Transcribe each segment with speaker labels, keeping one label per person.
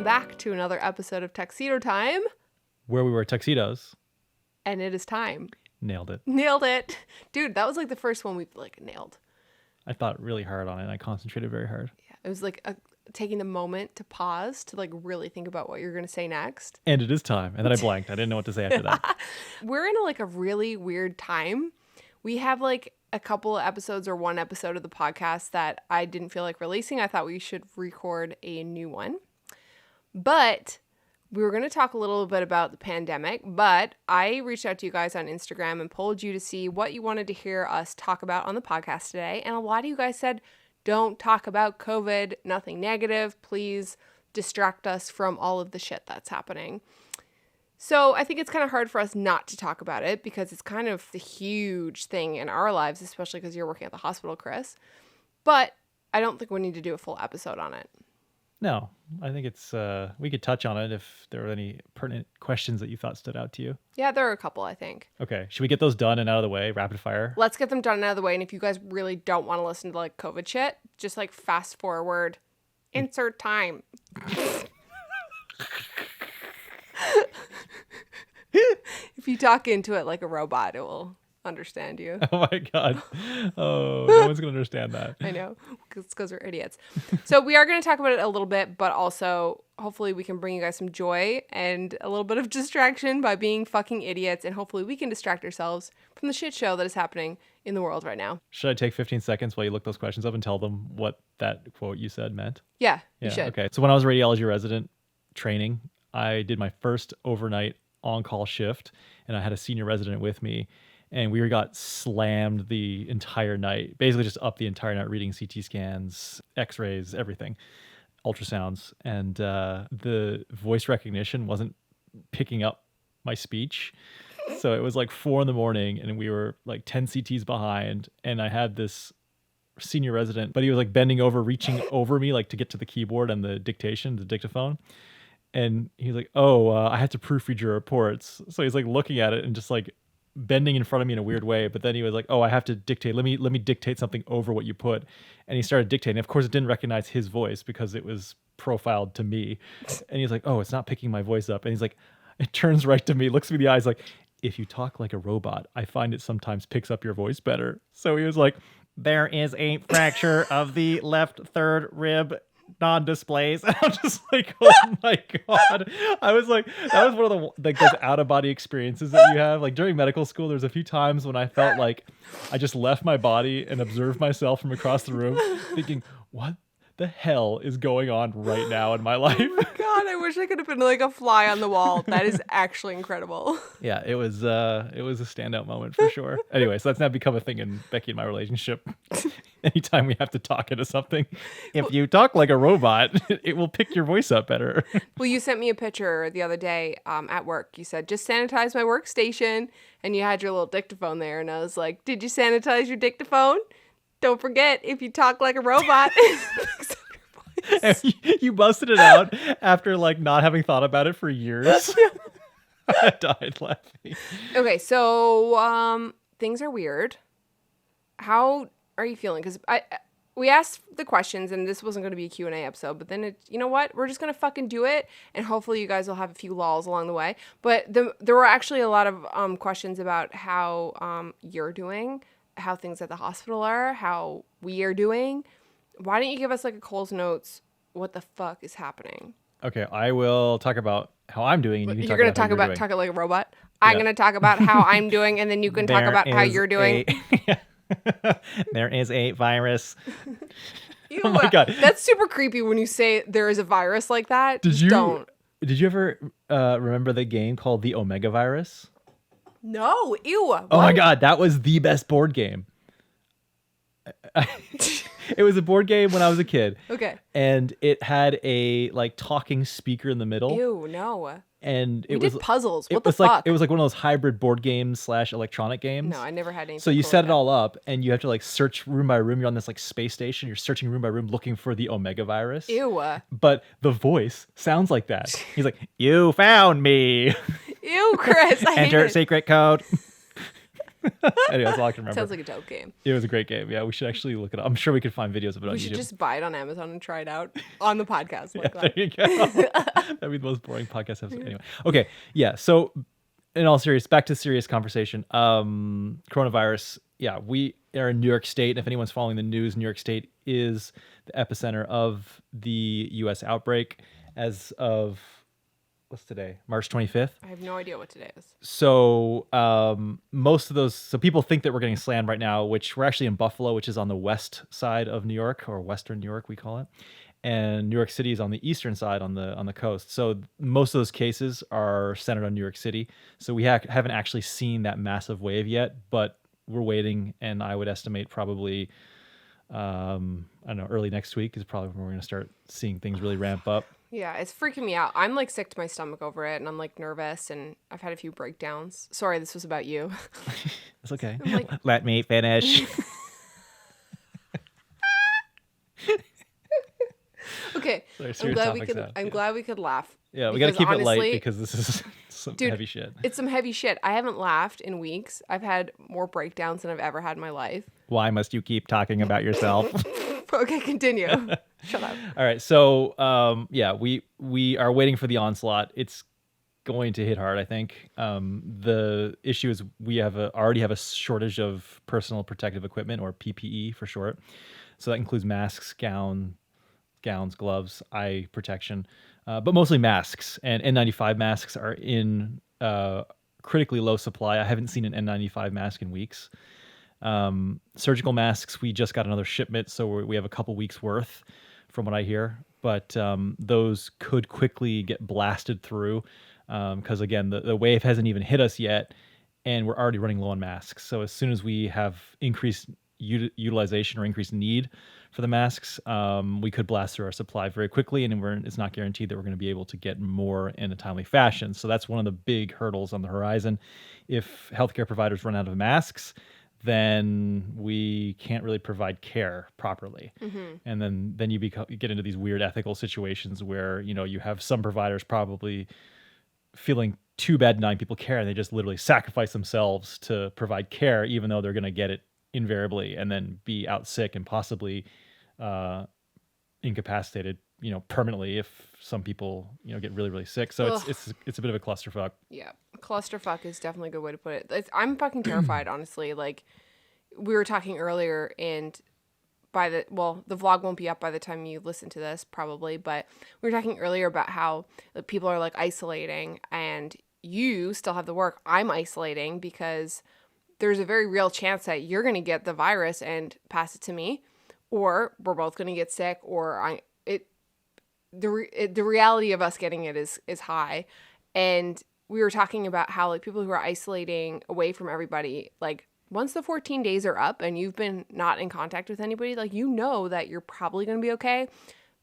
Speaker 1: back to another episode of Tuxedo Time.
Speaker 2: Where we wear tuxedos.
Speaker 1: And it is time.
Speaker 2: Nailed it.
Speaker 1: Nailed it. Dude, that was like the first one we've like nailed.
Speaker 2: I thought really hard on it. I concentrated very hard.
Speaker 1: Yeah, it was like taking the moment to pause to like really think about what you're going to say next.
Speaker 2: And it is time. And then I blanked. I didn't know what to say after that.
Speaker 1: We're in like a really weird time. We have like a couple of episodes or one episode of the podcast that I didn't feel like releasing. I thought we should record a new one. But we were going to talk a little bit about the pandemic, but I reached out to you guys on Instagram and polled you to see what you wanted to hear us talk about on the podcast today. And a lot of you guys said, don't talk about COVID, nothing negative. Please distract us from all of the shit that's happening. So I think it's kind of hard for us not to talk about it because it's kind of the huge thing in our lives, especially because you're working at the hospital, Chris. But I don't think we need to do a full episode on it.
Speaker 2: No, I think it's, we could touch on it if there were any pertinent questions that you thought stood out to you.
Speaker 1: Yeah, there are a couple, I think.
Speaker 2: Okay. Should we get those done and out of the way, rapid fire?
Speaker 1: Let's get them done and out of the way. And if you guys really don't want to listen to like COVID shit, just like fast forward, insert time. If you talk into it like a robot, it will understand you.
Speaker 2: Oh my God. Oh, no one's going to understand that.
Speaker 1: I know, because we're idiots. So we are going to talk about it a little bit, but also hopefully we can bring you guys some joy and a little bit of distraction by being fucking idiots. And hopefully we can distract ourselves from the shit show that is happening in the world right now.
Speaker 2: Should I take 15 seconds while you look those questions up and tell them what that quote you said meant?
Speaker 1: Yeah, you should.
Speaker 2: Okay. So when I was a radiology resident training, I did my first overnight on-call shift, and I had a senior resident with me. And we got slammed the entire night, basically just up the entire night reading CT scans, x-rays, everything, ultrasounds. And the voice recognition wasn't picking up my speech. So it was like 4 a.m. and we were like 10 CTs behind. And I had this senior resident, but he was like bending over, reaching over me like to get to the keyboard and the dictation, the dictaphone. And he's like, I had to proofread your reports. So he's like looking at it and just like bending in front of me in a weird way, but then he was like, I have to dictate, let me dictate something over what you put. And he started dictating. Of course it didn't recognize his voice because it was profiled to me. And he's like, it's not picking my voice up. And he's like, it turns right to me, looks me in the eyes like, if you talk like a robot, I find it sometimes picks up your voice better. So he was like, there is a fracture of the left third rib non-displays. And I'm just like, oh my God. I was like, that was one of the like those out-of-body experiences that you have. Like during medical school, there's a few times when I felt like I just left my body and observed myself from across the room thinking, what the hell is going on right now in my life?
Speaker 1: Oh my God, I wish I could have been like a fly on the wall. That is actually incredible.
Speaker 2: Yeah, it was a standout moment for sure. Anyway, so that's now become a thing in Becki and my relationship. Anytime we have to talk into something, if you talk like a robot, it will pick your voice up better.
Speaker 1: Well, you sent me a picture the other day at work. You said, just sanitize my workstation. And you had your little dictaphone there. And I was like, did you sanitize your dictaphone? Don't forget, if you talk like a robot, it picks up your voice.
Speaker 2: You busted it out after like not having thought about it for years. I died laughing.
Speaker 1: Okay, so things are weird. How are you feeling? Because we asked the questions, and this wasn't going to be a Q&A episode, but then you know what? We're just going to fucking do it, and hopefully you guys will have a few lulls along the way. But there were actually a lot of questions about how you're doing, how things at the hospital are, how we are doing. Why don't you give us like a Cole's Notes, what the fuck is happening?
Speaker 2: Okay, I will talk about how I'm doing. And
Speaker 1: you're going to talk about it like a robot? Yeah. I'm going to talk about how I'm doing, and then you can talk about how you're doing.
Speaker 2: There is a virus.
Speaker 1: Ew, oh my God. That's super creepy when you say there is a virus like that. Did you
Speaker 2: ever remember the game called the Omega Virus?
Speaker 1: No. Ew. What?
Speaker 2: Oh my God, that was the best board game. It was a board game when I was a kid.
Speaker 1: Okay.
Speaker 2: And it had a like talking speaker in the middle.
Speaker 1: Ew, no.
Speaker 2: And
Speaker 1: we did puzzles. What
Speaker 2: the
Speaker 1: fuck?
Speaker 2: Like, it was like one of those hybrid board games / electronic games.
Speaker 1: No, I never had anything.
Speaker 2: So you set it all up, and you have to like search room by room. You're on this like space station. You're searching room by room looking for the Omega virus.
Speaker 1: Ew.
Speaker 2: But the voice sounds like that. He's like, "You found me."
Speaker 1: Ew, Chris. I
Speaker 2: Enter secret code. Anyway, that's all I can remember.
Speaker 1: Sounds like a dope game.
Speaker 2: It was a great game. Yeah, we should actually look it up. I'm sure we could find videos of it on YouTube.
Speaker 1: We should just buy it on Amazon and try it out on the podcast. Like
Speaker 2: There you go. That'd be the most boring podcast episode. Anyway, okay, yeah. So, in all seriousness, back to serious conversation. Coronavirus. Yeah, we are in New York State. And if anyone's following the news, New York State is the epicenter of the U.S. outbreak as of, what's today? March 25th.
Speaker 1: I have no idea what today is.
Speaker 2: So most of those, so people think that we're getting slammed right now, which we're actually in Buffalo, which is on the west side of New York, or Western New York, we call it. And New York City is on the eastern side on the coast. So most of those cases are centered on New York City. So we haven't actually seen that massive wave yet, but we're waiting. And I would estimate probably, I don't know, early next week is probably when we're going to start seeing things really ramp up.
Speaker 1: Yeah, it's freaking me out. I'm like sick to my stomach over it, and I'm like nervous, and I've had a few breakdowns. Sorry, this was about you.
Speaker 2: It's okay.
Speaker 1: Like,
Speaker 2: let me finish.
Speaker 1: Okay, I'm glad we could laugh.
Speaker 2: Yeah, we got to keep it light because this is some
Speaker 1: dude,
Speaker 2: heavy shit.
Speaker 1: It's some heavy shit. I haven't laughed in weeks. I've had more breakdowns than I've ever had in my life.
Speaker 2: Why must you keep talking about yourself?
Speaker 1: Okay, continue. Shut up.
Speaker 2: All right, so yeah, we are waiting for the onslaught. It's going to hit hard, I think. The issue is we already have a shortage of personal protective equipment, or PPE for short. So that includes masks, gowns, gloves, eye protection, but mostly masks. And N95 masks are in critically low supply. I haven't seen an N95 mask in weeks. Surgical masks, we just got another shipment, so we have a couple weeks worth from what I hear. But those could quickly get blasted through because, again, the wave hasn't even hit us yet, and we're already running low on masks. So as soon as we have increased utilization or increased need for the masks, we could blast through our supply very quickly, and it's not guaranteed that we're going to be able to get more in a timely fashion. So that's one of the big hurdles on the horizon. If healthcare providers run out of masks, then we can't really provide care properly. Mm-hmm. And then you get into these weird ethical situations where, you have some providers probably feeling too bad denying people care, and they just literally sacrifice themselves to provide care, even though they're going to get it invariably and then be out sick and possibly incapacitated, permanently if some people, get really, really sick. So it's a bit of a clusterfuck. Yeah.
Speaker 1: Clusterfuck is definitely a good way to put it. I'm fucking terrified, honestly. Like, we were talking earlier, and the vlog won't be up by the time you listen to this, probably, but we were talking earlier about how people are like isolating, and you still have the work. I'm isolating because there's a very real chance that you're going to get the virus and pass it to me, or we're both going to get sick, or the reality of us getting it is high. And we were talking about how like people who are isolating away from everybody, like once the 14 days are up and you've been not in contact with anybody, like that you're probably going to be okay.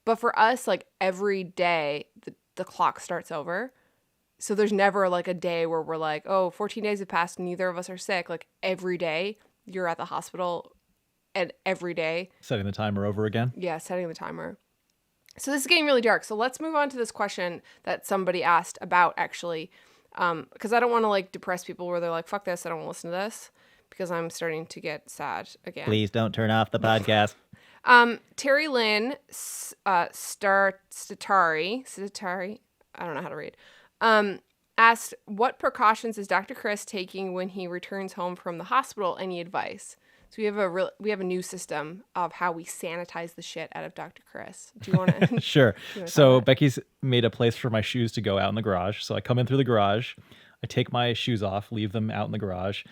Speaker 1: But for us, like every day the clock starts over. So there's never like a day where we're like, 14 days have passed and neither of us are sick. Like every day you're at the hospital, and every day
Speaker 2: setting the timer over again.
Speaker 1: Yeah, setting the timer. So this is getting really dark. So let's move on to this question that somebody asked about, actually, because I don't want to like depress people where they're like, fuck this, I don't want to listen to this, because I'm starting to get sad again.
Speaker 2: Please don't turn off the podcast.
Speaker 1: Terry Lynn Statari, I don't know how to read, asked, what precautions is Dr. Chris taking when he returns home from the hospital? Any advice? So we have a new system of how we sanitize the shit out of Dr. Chris. Do you want to?
Speaker 2: Sure. So Becky's made a place for my shoes to go out in the garage. So I come in through the garage, I take my shoes off, leave them out in the garage.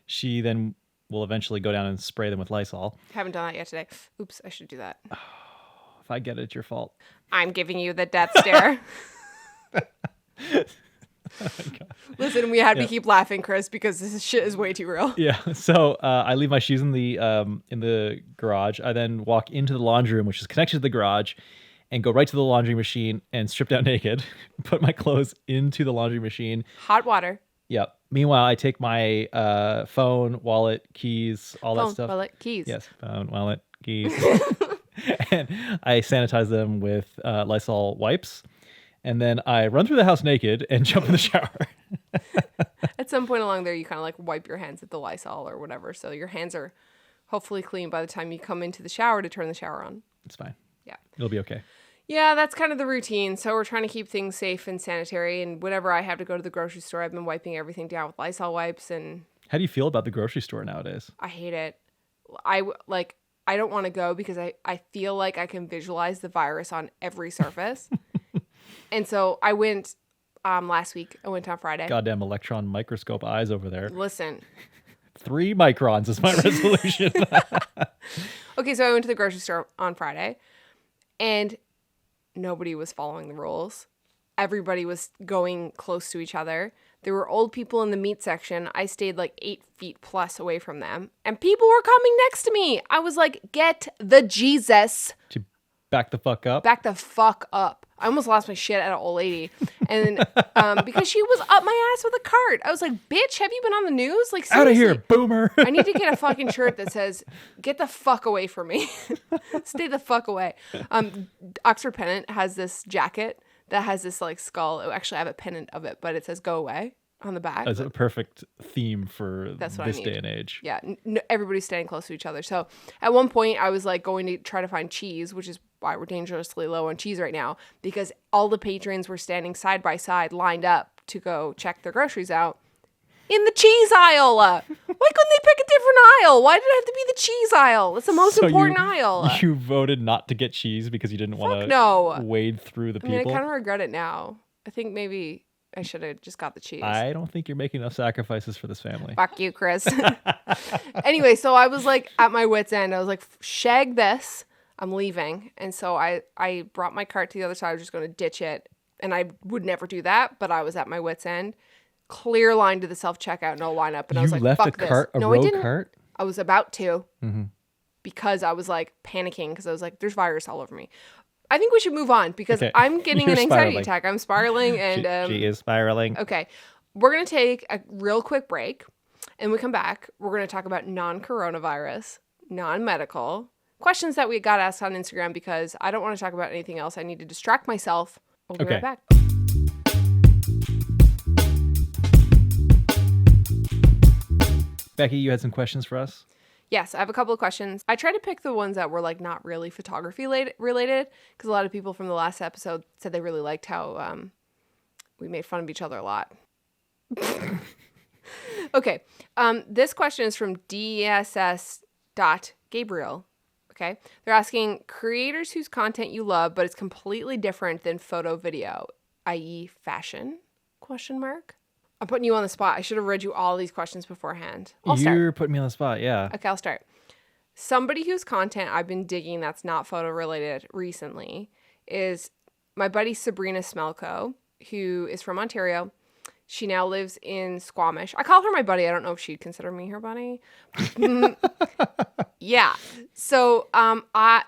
Speaker 2: She then will eventually go down and spray them with Lysol.
Speaker 1: Haven't done that yet today. Oops, I should do that.
Speaker 2: Oh, if I get it, it's your fault.
Speaker 1: I'm giving you the death stare. Oh, listen, we had to keep laughing, Chris, because this shit is way too real.
Speaker 2: Yeah. So I leave my shoes in the garage. I then walk into the laundry room, which is connected to the garage, and go right to the laundry machine and strip down naked, put my clothes into the laundry machine.
Speaker 1: Hot water.
Speaker 2: Yep. Meanwhile, I take my phone, wallet, keys, all that stuff.
Speaker 1: Phone, wallet, keys.
Speaker 2: Yes. Phone, wallet, keys. And I sanitize them with Lysol wipes. And then I run through the house naked and jump in the shower.
Speaker 1: That at some point along there, you kind of like wipe your hands with the Lysol or whatever. So your hands are hopefully clean by the time you come into the shower to turn the shower on.
Speaker 2: It's fine.
Speaker 1: Yeah.
Speaker 2: It'll be okay.
Speaker 1: Yeah, that's kind of the routine. So we're trying to keep things safe and sanitary. And whenever I have to go to the grocery store, I've been wiping everything down with Lysol wipes. And
Speaker 2: How do you feel about the grocery store nowadays?
Speaker 1: I hate it. I don't want to go because I feel like I can visualize the virus on every surface. And so I went last week. I went on Friday.
Speaker 2: Goddamn electron microscope eyes over there.
Speaker 1: Listen.
Speaker 2: 3 microns is my resolution.
Speaker 1: Okay, so I went to the grocery store on Friday, and nobody was following the rules. Everybody was going close to each other. There were old people in the meat section. I stayed like 8 feet plus away from them, and people were coming next to me. I was like, get the Jesus.
Speaker 2: To back the fuck up?
Speaker 1: Back the fuck up. I almost lost my shit at an old lady. And because she was up my ass with a cart. I was like, bitch, have you been on the news? Like, seriously.
Speaker 2: Out of here, boomer.
Speaker 1: I need to get a fucking shirt that says, get the fuck away from me. Stay the fuck away. Oxford Pennant has this jacket that has this like skull. Actually, I have a pennant of it, but it says go away on the back.
Speaker 2: That's a perfect theme for this day and age.
Speaker 1: Yeah, everybody's staying close to each other. So at one point, I was like going to try to find cheese, which is why we're dangerously low on cheese right now, because all the patrons were standing side by side, lined up to go check their groceries out in the cheese aisle. Why couldn't they pick a different aisle? Why did it have to be the cheese aisle? It's the most important aisle.
Speaker 2: You voted not to get cheese because you didn't want to wade through the people?
Speaker 1: I kind of regret it now. I think maybe I should have just got the cheese.
Speaker 2: I don't think you're making enough sacrifices for this family.
Speaker 1: Fuck you, Chris. Anyway, so I was like at my wit's end. I was like, shag this. I'm leaving. And so I brought my cart to the other side. I was just going to ditch it. And I would never do that, but I was at my wit's end. Clear line to the self-checkout, no lineup. And I was like, fuck this.
Speaker 2: No, I didn't. Cart?
Speaker 1: I was about to because I was like panicking because I was like, there's virus all over me. I think we should move on because I'm getting an anxiety attack. I'm spiraling. And
Speaker 2: she is spiraling.
Speaker 1: Okay. We're going to take a real quick break. And when we come back, we're going to talk about non-coronavirus, non-medical, questions that we got asked on Instagram because I don't want to talk about anything else. I need to distract myself. We'll be right back.
Speaker 2: Becki, you had some questions for us?
Speaker 1: Yes, I have a couple of questions. I tried to pick the ones that were like not really photography related because a lot of people from the last episode said they really liked how we made fun of each other a lot. Okay. This question is from DSS.Gabriel. Okay. They're asking creators whose content you love, but it's completely different than photo video, i.e. fashion? ? I'm putting you on the spot. I should have read you all these questions beforehand.
Speaker 2: You're putting me on the spot, yeah.
Speaker 1: Okay, I'll start. Somebody whose content I've been digging that's not photo related recently is my buddy Sabrina Smelko, who is from Ontario. She now lives in Squamish. I call her my buddy. I don't know if she'd consider me her buddy. Yeah. So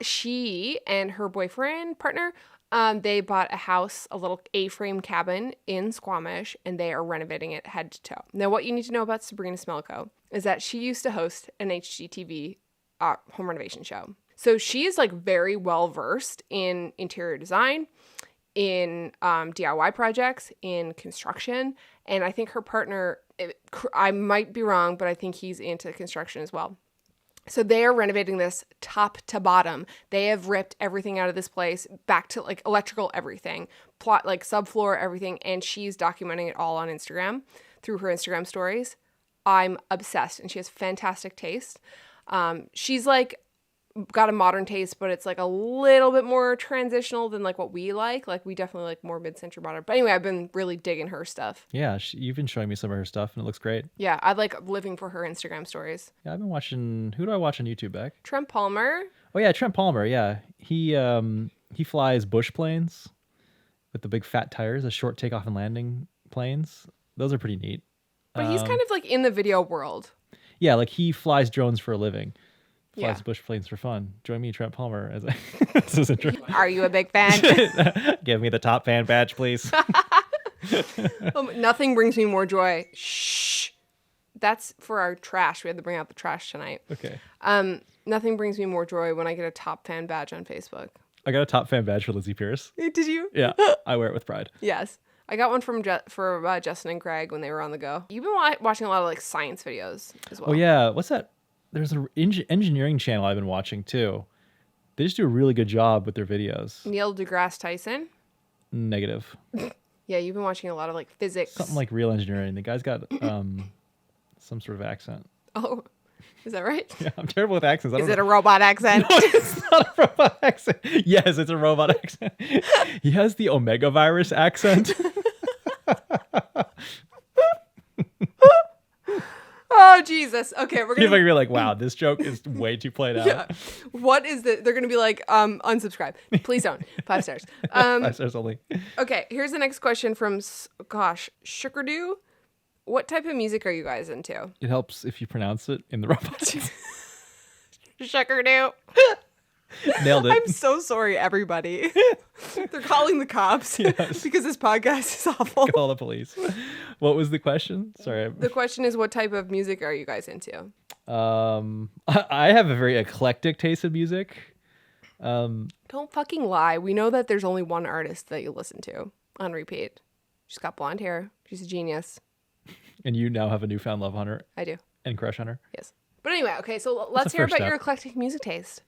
Speaker 1: she and her partner, they bought a house, a little A-frame cabin in Squamish, and they are renovating it head to toe. Now, what you need to know about Sabrina Smelko is that she used to host an HGTV home renovation show. So she is like very well versed in interior design, in DIY projects, in construction, and I think her partner, I might be wrong, but I think he's into construction as well. So they are renovating this top to bottom. They have ripped everything out of this place back to like electrical, everything, plot, like subfloor, everything. And she's documenting it all on Instagram through her Instagram stories. I'm obsessed and she has fantastic taste. She's like got a modern taste, but it's like a little bit more transitional than like what we like. Like we definitely like more mid-century modern. But anyway, I've been really digging her stuff.
Speaker 2: Yeah, you've been showing me some of her stuff and it looks great.
Speaker 1: Yeah, I like living for her Instagram stories.
Speaker 2: Yeah, I've been watching, who do I watch on YouTube, Beck?
Speaker 1: Trent Palmer.
Speaker 2: Oh yeah, Trent Palmer, yeah. He flies bush planes with the big fat tires, the short takeoff and landing planes. Those are pretty neat.
Speaker 1: But he's kind of like in the video world.
Speaker 2: Yeah, like he flies drones for a living. Flies bush planes for fun. Join me, Trent Palmer.
Speaker 1: Are you a big fan?
Speaker 2: Give me the top fan badge, please.
Speaker 1: Nothing brings me more joy. Shh. That's for our trash. We had to bring out the trash tonight.
Speaker 2: Okay.
Speaker 1: Nothing brings me more joy when I get a top fan badge on Facebook.
Speaker 2: I got a top fan badge for Lizzie Pierce.
Speaker 1: Did you?
Speaker 2: Yeah. I wear it with pride.
Speaker 1: Yes. I got one from Justin and Greg when they were on the go. You've been watching a lot of like science videos as well.
Speaker 2: Oh yeah, what's that? There's an engineering channel I've been watching too. They just do a really good job with their videos.
Speaker 1: Neil deGrasse Tyson.
Speaker 2: Negative.
Speaker 1: Yeah, you've been watching a lot of like physics.
Speaker 2: Something like real engineering. The guy's got some sort of accent.
Speaker 1: Oh, is that right?
Speaker 2: Yeah, I'm terrible with accents.
Speaker 1: Is it a robot accent?
Speaker 2: No, it's not a robot accent. Yes, it's a robot accent. He has the Omega virus accent.
Speaker 1: Oh, Jesus. Okay, we're
Speaker 2: People
Speaker 1: going to...
Speaker 2: are like, wow, this joke is way too played out.
Speaker 1: Yeah. What is the... They're going to be like, unsubscribe. Please don't. 5 stars.
Speaker 2: 5 stars only.
Speaker 1: Okay, here's the next question from, Sugardew. What type of music are you guys into?
Speaker 2: It helps if you pronounce it in the robot.
Speaker 1: Sugardew.
Speaker 2: Nailed it.
Speaker 1: I'm so sorry, everybody. They're calling the cops because this podcast is awful.
Speaker 2: Call the police. What was the question? Sorry.
Speaker 1: The question is, what type of music are you guys into?
Speaker 2: I have a very eclectic taste in music.
Speaker 1: Don't fucking lie. We know that there's only one artist that you listen to on repeat. She's got blonde hair. She's a genius.
Speaker 2: And you now have a newfound love on her.
Speaker 1: I do.
Speaker 2: And crush on her.
Speaker 1: Yes. But anyway, okay, so let's hear about your eclectic music taste.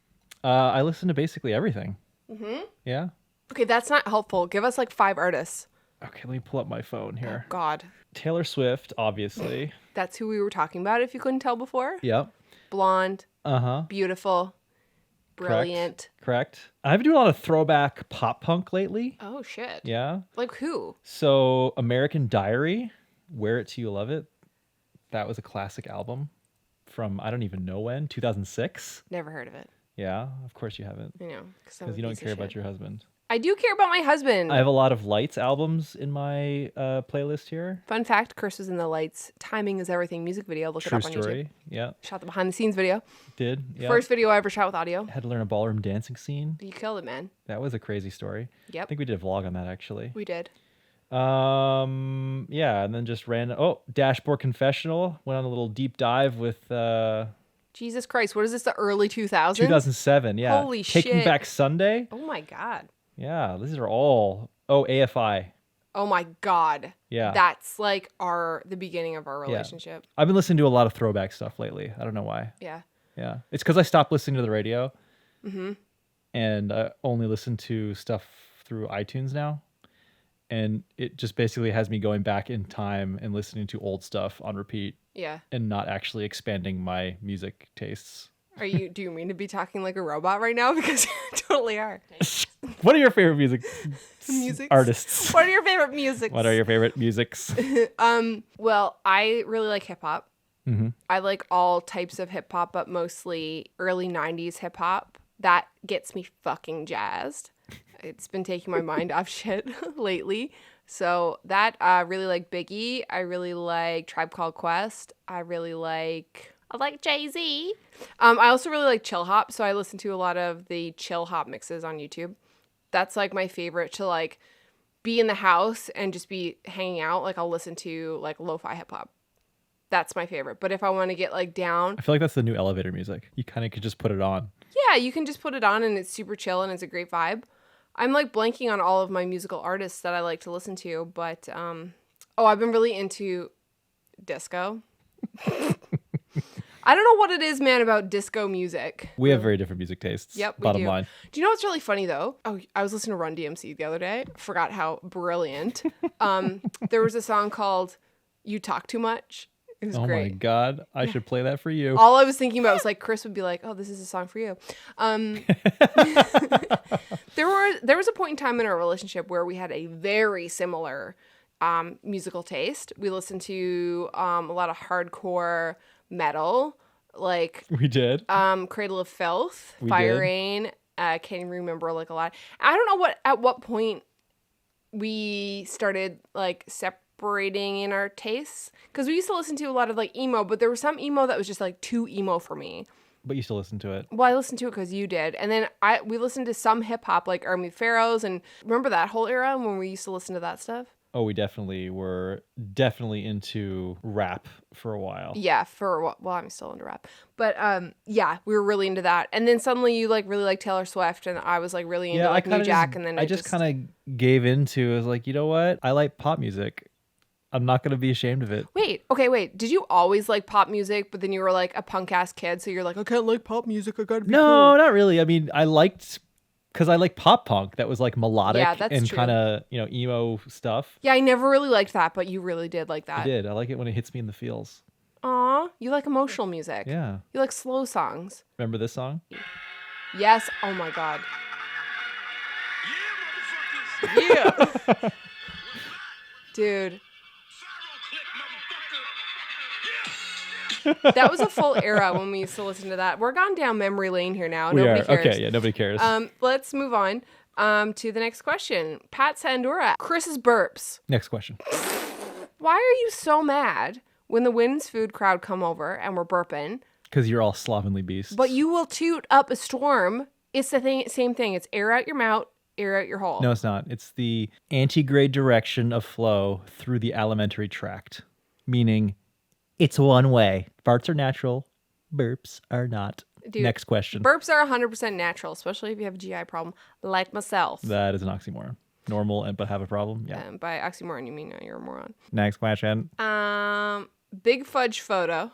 Speaker 2: I listen to basically everything.
Speaker 1: Mm-hmm.
Speaker 2: Yeah.
Speaker 1: Okay, that's not helpful. Give us like 5 artists.
Speaker 2: Okay, let me pull up my phone here.
Speaker 1: Oh, God.
Speaker 2: Taylor Swift, obviously.
Speaker 1: That's who we were talking about, if you couldn't tell before.
Speaker 2: Yep.
Speaker 1: Blonde.
Speaker 2: Uh-huh.
Speaker 1: Beautiful. Brilliant.
Speaker 2: Correct. I've been doing a lot of throwback pop punk lately.
Speaker 1: Oh, shit.
Speaker 2: Yeah.
Speaker 1: Like who?
Speaker 2: So American Diary, Wear It Till You Love It. That was a classic album from, I don't even know when, 2006.
Speaker 1: Never heard of it.
Speaker 2: Yeah, of course you haven't.
Speaker 1: I know.
Speaker 2: Because you don't care about your husband.
Speaker 1: I do care about my husband.
Speaker 2: I have a lot of Lights albums in my playlist here.
Speaker 1: Fun fact, Chris was in the Lights Timing is Everything music video. Look
Speaker 2: True
Speaker 1: it up on
Speaker 2: story.
Speaker 1: YouTube.
Speaker 2: Yeah.
Speaker 1: Shot the behind the scenes video.
Speaker 2: Did. Yeah.
Speaker 1: First video I ever shot with audio.
Speaker 2: Had to learn a ballroom dancing scene.
Speaker 1: You killed it, man.
Speaker 2: That was a crazy story.
Speaker 1: Yep.
Speaker 2: I think we did a vlog on that actually.
Speaker 1: We did.
Speaker 2: Yeah, and then just ran Dashboard Confessional. Went on a little deep dive with
Speaker 1: Jesus Christ, what is this, the early 2000s?
Speaker 2: 2007, yeah.
Speaker 1: Holy
Speaker 2: Taking
Speaker 1: shit.
Speaker 2: Back Sunday.
Speaker 1: Oh my God.
Speaker 2: Yeah, these are all AFI.
Speaker 1: Oh my God.
Speaker 2: Yeah.
Speaker 1: That's like the beginning of our relationship.
Speaker 2: I've been listening to a lot of throwback stuff lately. I don't know why.
Speaker 1: Yeah.
Speaker 2: Yeah. It's because I stopped listening to the radio.
Speaker 1: Mm-hmm.
Speaker 2: And I only listen to stuff through iTunes now. And it just basically has me going back in time and listening to old stuff on repeat.
Speaker 1: Yeah.
Speaker 2: And not actually expanding my music tastes.
Speaker 1: Do you mean to be talking like a robot right now? Because you totally are.
Speaker 2: What are your favorite music artists?
Speaker 1: What are your favorite musics?
Speaker 2: What are your favorite musics?
Speaker 1: Well, I really like hip hop.
Speaker 2: Mm-hmm.
Speaker 1: I like all types of hip hop, but mostly early 90s hip hop. That gets me fucking jazzed. It's been taking my mind off shit lately. So that, I really like Biggie. I really like Tribe Called Quest. I like Jay-Z. I also really like chill hop. So I listen to a lot of the chill hop mixes on YouTube. That's like my favorite to like be in the house and just be hanging out. Like I'll listen to like lo-fi hip hop. That's my favorite. But if I want to get like down.
Speaker 2: I feel like that's the new elevator music. You kind of could just put it on.
Speaker 1: Yeah, you can just put it on and it's super chill and it's a great vibe. I'm like blanking on all of my musical artists that I like to listen to, but I've been really into disco. I don't know what it is, man, about disco music.
Speaker 2: We have very different music tastes.
Speaker 1: Yep, we
Speaker 2: bottom
Speaker 1: do.
Speaker 2: line.
Speaker 1: Do you know what's really funny though? Oh, I was listening to Run DMC the other day. Forgot how brilliant. There was a song called "You Talk Too Much." It was great.
Speaker 2: Oh my God, I should play that for you.
Speaker 1: All I was thinking about was like Chris would be like, "Oh, this is a song for you." There was a point in time in our relationship where we had a very similar musical taste. We listened to a lot of hardcore metal, like
Speaker 2: We did.
Speaker 1: Cradle of Filth,
Speaker 2: We
Speaker 1: Fire
Speaker 2: did.
Speaker 1: Rain. Can't even remember like a lot. I don't know at what point we started like separating in our tastes, because we used to listen to a lot of like emo, but there was some emo that was just like too emo for me.
Speaker 2: But you still listen to it.
Speaker 1: Well, I listened to it because you did, and then we listened to some hip hop like Army Pharaohs, and remember that whole era when we used to listen to that stuff.
Speaker 2: Oh, we definitely were into rap for a while.
Speaker 1: Yeah, well, I'm still into rap. But yeah, we were really into that. And then suddenly you like really like Taylor Swift, and I was like really into like New Jack, and then
Speaker 2: I just kind of gave into. I was like, you know what? I like pop music. I'm not gonna be ashamed of it.
Speaker 1: Wait. Did you always like pop music, but then you were like a punk ass kid, so you're like, I can't like pop music. I gotta be
Speaker 2: No,
Speaker 1: cool.
Speaker 2: not really. I mean, because I like pop punk that was like melodic
Speaker 1: Yeah, that's
Speaker 2: and
Speaker 1: true.
Speaker 2: kind of, emo stuff.
Speaker 1: Yeah, I never really liked that, but you really did like that.
Speaker 2: I did. I like it when it hits me in the feels.
Speaker 1: Aw, you like emotional music.
Speaker 2: Yeah.
Speaker 1: You like slow songs.
Speaker 2: Remember this song?
Speaker 1: Yes. Oh my god. Yeah. Dude. That was a full era when we used to listen to that. We're gone down memory lane here now. Nobody cares.
Speaker 2: Okay, yeah, nobody cares.
Speaker 1: Let's move on to the next question. Pat Sandora, Chris's burps.
Speaker 2: Next question.
Speaker 1: Why are you so mad when the Wynn's Food crowd come over and we're burping?
Speaker 2: Because you're all slovenly beasts.
Speaker 1: But you will toot up a storm. It's the same thing. It's air out your mouth, air out your hole.
Speaker 2: No, it's not. It's the antigrade direction of flow through the alimentary tract, meaning it's one way. Farts are natural. Burps are not.
Speaker 1: Dude,
Speaker 2: next question.
Speaker 1: Burps are 100% natural, especially if you have a GI problem like myself.
Speaker 2: That is an oxymoron. Normal but have a problem. Yeah.
Speaker 1: By oxymoron, you mean you're a moron.
Speaker 2: Next question.
Speaker 1: Big Fudge Photo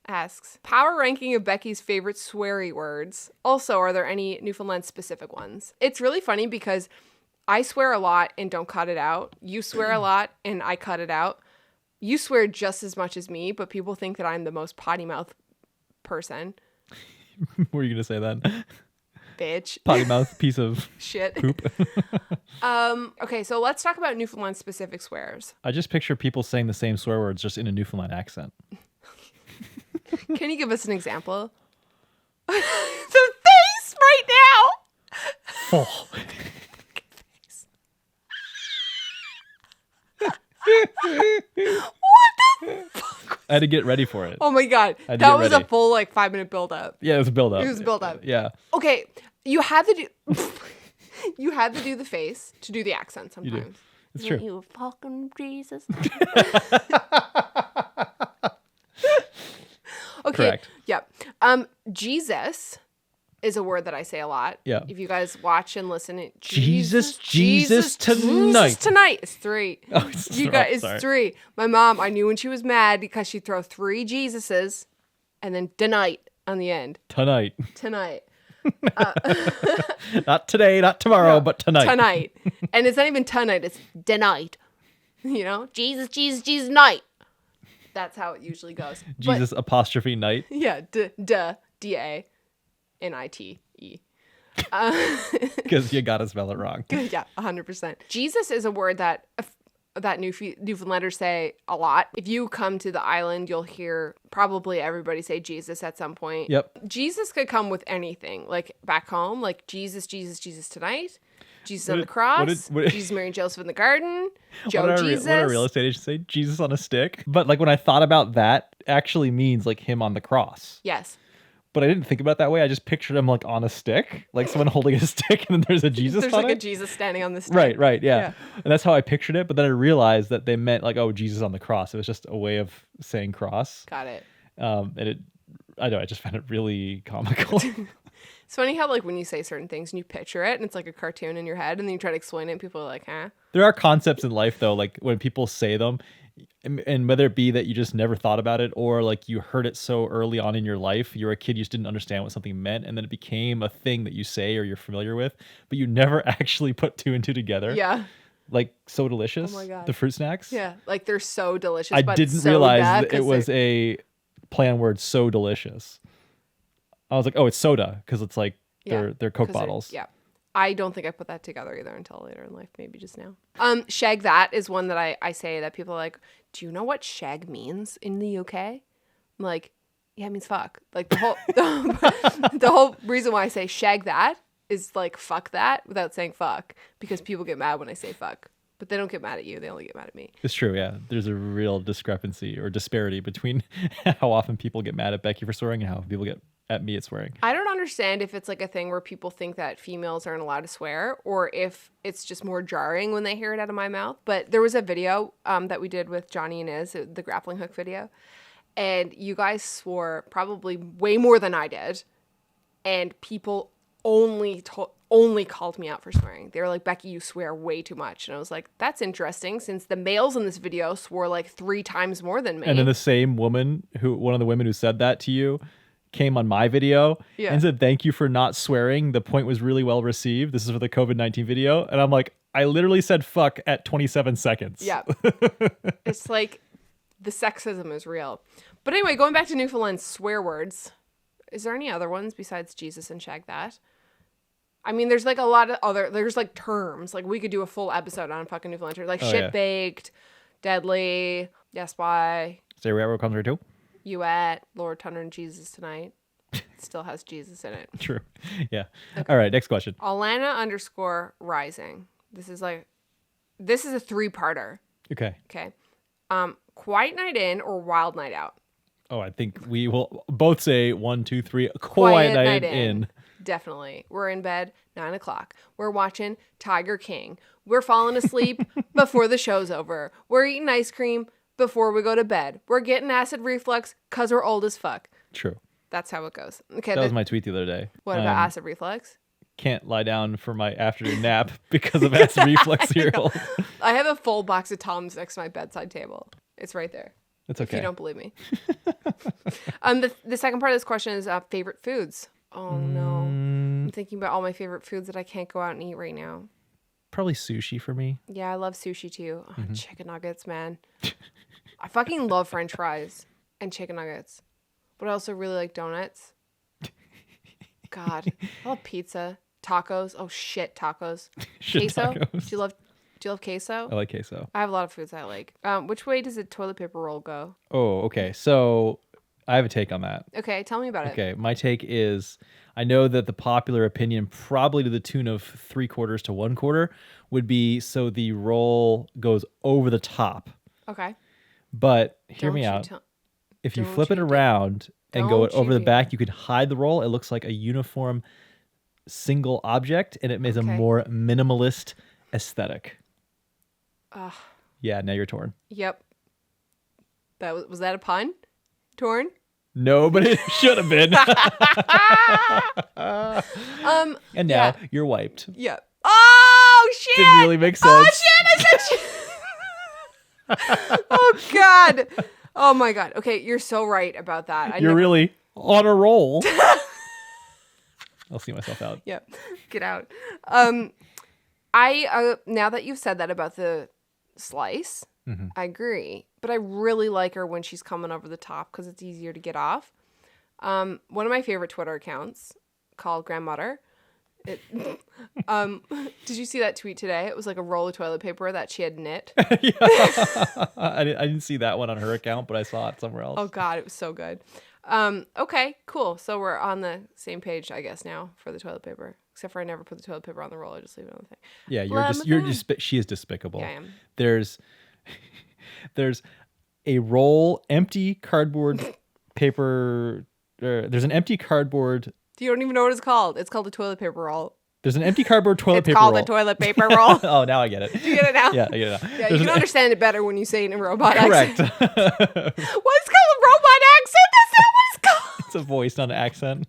Speaker 1: asks, power ranking of Becky's favorite sweary words. Also, are there any Newfoundland specific ones? It's really funny because I swear a lot and don't cut it out. You swear a lot and I cut it out. You swear just as much as me, but people think that I'm the most potty mouth person.
Speaker 2: Were you going to say that?
Speaker 1: Bitch.
Speaker 2: Potty mouth piece of
Speaker 1: shit.
Speaker 2: Poop.
Speaker 1: Okay, so let's talk about Newfoundland specific swears.
Speaker 2: I just picture people saying the same swear words just in a Newfoundland accent.
Speaker 1: Can you give us an example? The face right now.
Speaker 2: Oh.
Speaker 1: What the fuck?
Speaker 2: I had to get ready for it.
Speaker 1: Oh my god. That was a full 5-minute build up.
Speaker 2: Yeah, it was a build up.
Speaker 1: It was a build up.
Speaker 2: Yeah.
Speaker 1: Okay, you had to do you had to do the face to do the accent sometimes.
Speaker 2: You do. It's true.
Speaker 1: You fucking Jesus. Okay.
Speaker 2: Correct.
Speaker 1: Yep. Jesus is a word that I say a lot.
Speaker 2: Yeah.
Speaker 1: If you guys watch and listen,
Speaker 2: Jesus tonight.
Speaker 1: Jesus tonight. It's 3.
Speaker 2: Oh, it's
Speaker 1: you guys, it's 3. My mom, I knew when she was mad because she'd throw 3 Jesuses and then tonight on the end.
Speaker 2: Tonight. Not today, not tomorrow, but tonight.
Speaker 1: Tonight. And it's not even tonight, it's tonight. You know? Jesus night. That's how it usually goes.
Speaker 2: Jesus apostrophe night.
Speaker 1: Yeah, D-A-N-I-T-E.
Speaker 2: Because you gotta spell it wrong.
Speaker 1: Yeah, 100%. Jesus is a word that Newfoundlanders say a lot. If you come to the island, you'll hear probably everybody say Jesus at some point.
Speaker 2: Yep.
Speaker 1: Jesus could come with anything. Like back home, like Jesus tonight. Jesus on the cross. Jesus, Mary, and Joseph in the garden. Jesus.
Speaker 2: What our real estate agents say? Jesus on a stick. But when I thought about that, actually means him on the cross.
Speaker 1: Yes.
Speaker 2: But I didn't think about it that way. I just pictured him on a stick, like someone holding a stick, and then there's a Jesus.
Speaker 1: There's
Speaker 2: on it.
Speaker 1: A Jesus standing on the stick.
Speaker 2: Right, yeah. And that's how I pictured it. But then I realized that they meant Jesus on the cross. It was just a way of saying cross.
Speaker 1: Got it.
Speaker 2: And I just found it really comical.
Speaker 1: It's funny how when you say certain things and you picture it and it's like a cartoon in your head and then you try to explain it and people are like, huh?
Speaker 2: There are concepts in life though, when people say them, and whether it be that you just never thought about it or you heard it so early on in your life, you're a kid, you just didn't understand what something meant, and then it became a thing that you say or you're familiar with, but you never actually put 2 and 2 together.
Speaker 1: Yeah.
Speaker 2: So delicious.
Speaker 1: Oh my God.
Speaker 2: The fruit snacks.
Speaker 1: Yeah. They're so delicious.
Speaker 2: I
Speaker 1: but
Speaker 2: didn't
Speaker 1: so
Speaker 2: realize
Speaker 1: bad
Speaker 2: that it was a play on words, so delicious. I was like, oh, it's soda because it's they're Coke bottles.
Speaker 1: Yeah. I don't think I put that together either until later in life, maybe just now. Shag that is one that I say that people are like, do you know what shag means in the UK? I'm like, yeah, it means fuck. The whole the whole reason why I say shag that is fuck that without saying fuck, because people get mad when I say fuck. But they don't get mad at you. They only get mad at me.
Speaker 2: It's true, yeah. There's a real discrepancy or disparity between how often people get mad at Becky for swearing and how people get at me at swearing.
Speaker 1: I don't understand if it's like a thing where people think that females aren't allowed to swear or if it's just more jarring when they hear it out of my mouth. But there was a video that we did with Johnny and Iz, the grappling hook video. And you guys swore probably way more than I did. And people only called me out for swearing. They were like, Becki, you swear way too much. And I was like, that's interesting since the males in this video swore like 3 times more than me.
Speaker 2: And then the same woman one of the women who said that to you came on my video and said, thank you for not swearing. The point was really well received. This is for the COVID-19 video. And I'm like, I literally said fuck at 27 seconds.
Speaker 1: Yeah. It's like the sexism is real. But anyway, going back to Newfoundland swear words, is there any other ones besides Jesus and shag that? I mean, there's like a lot of there's like terms. Like we could do a full episode on fucking Newfoundland terms. Like shit-baked, deadly, yes, why.
Speaker 2: Say where comes right to?
Speaker 1: You at Lord Thunder and Jesus tonight. It still has Jesus in it.
Speaker 2: True. Yeah. Okay. All right. Next question.
Speaker 1: Alana_rising. This is a 3-parter.
Speaker 2: Okay.
Speaker 1: Okay. Quiet night in or wild night out?
Speaker 2: Oh, I think we will both say 1, 2, 3. Quiet night in.
Speaker 1: Definitely. We're in bed, 9 o'clock. We're watching Tiger King. We're falling asleep before the show's over. We're eating ice cream before we go to bed. We're getting acid reflux because we're old as fuck.
Speaker 2: True.
Speaker 1: That's how it goes. Okay.
Speaker 2: That was my tweet the other day.
Speaker 1: What about acid reflux?
Speaker 2: Can't lie down for my afternoon nap because of acid reflux cereal.
Speaker 1: I have a full box of Tums next to my bedside table. It's right there.
Speaker 2: It's okay.
Speaker 1: If you don't believe me. The second part of this question is favorite foods. Oh no. I'm thinking about all my favorite foods that I can't go out and eat right now.
Speaker 2: Probably sushi for me.
Speaker 1: Yeah, I love sushi too. Oh, chicken nuggets, man. I fucking love French fries and chicken nuggets. But I also really like donuts. God. I love pizza. Tacos. Oh shit, tacos. Queso?
Speaker 2: Tacos.
Speaker 1: Do you love queso?
Speaker 2: I like queso.
Speaker 1: I have a lot of foods I like. Which way does a toilet paper roll go?
Speaker 2: Oh, okay. So I have a take on that.
Speaker 1: Okay, tell me about it.
Speaker 2: Okay, my take is I know that the popular opinion, probably to the tune of 3/4 to 1/4, would be so the roll goes over the top.
Speaker 1: Okay.
Speaker 2: But hear me out. If you flip it around and go over the back, you could hide the roll. It looks like a uniform single object, and it makes a more minimalist aesthetic. Yeah, now you're torn.
Speaker 1: Yep. Was that a pun? Torn?
Speaker 2: No, but it should have been. And now you're wiped.
Speaker 1: Yep. Oh shit!
Speaker 2: Didn't really make sense.
Speaker 1: Oh shit! I said shit. Oh god. Oh my god. Okay, you're so right about that.
Speaker 2: You're really on a roll. I'll see myself out.
Speaker 1: Yep. Get out. I now that you've said that about the slice, I agree. But I really like her when she's coming over the top because it's easier to get off. One of my favorite Twitter accounts called Grandmother. Did you see that tweet today? It was like a roll of toilet paper that she had knit.
Speaker 2: I didn't see that one on her account, but I saw it somewhere else.
Speaker 1: Oh God, it was so good. Okay, cool. So we're on the same page, I guess, now for the toilet paper. Except for I never put the toilet paper on the roll. I just leave it on the thing.
Speaker 2: Yeah, she is despicable.
Speaker 1: Yeah, I am.
Speaker 2: There's a roll, empty cardboard paper. There's an empty cardboard.
Speaker 1: You don't even know what it's called. It's called a toilet paper roll.
Speaker 2: There's an empty cardboard toilet paper roll.
Speaker 1: It's called a toilet paper roll.
Speaker 2: Oh, now I get it.
Speaker 1: Do you get it now?
Speaker 2: Yeah, I get it now.
Speaker 1: Yeah, you can understand it better when you say it in a robot accent.
Speaker 2: Correct.
Speaker 1: What's called a robot accent? That's not what it's called.
Speaker 2: It's a voice, not an accent.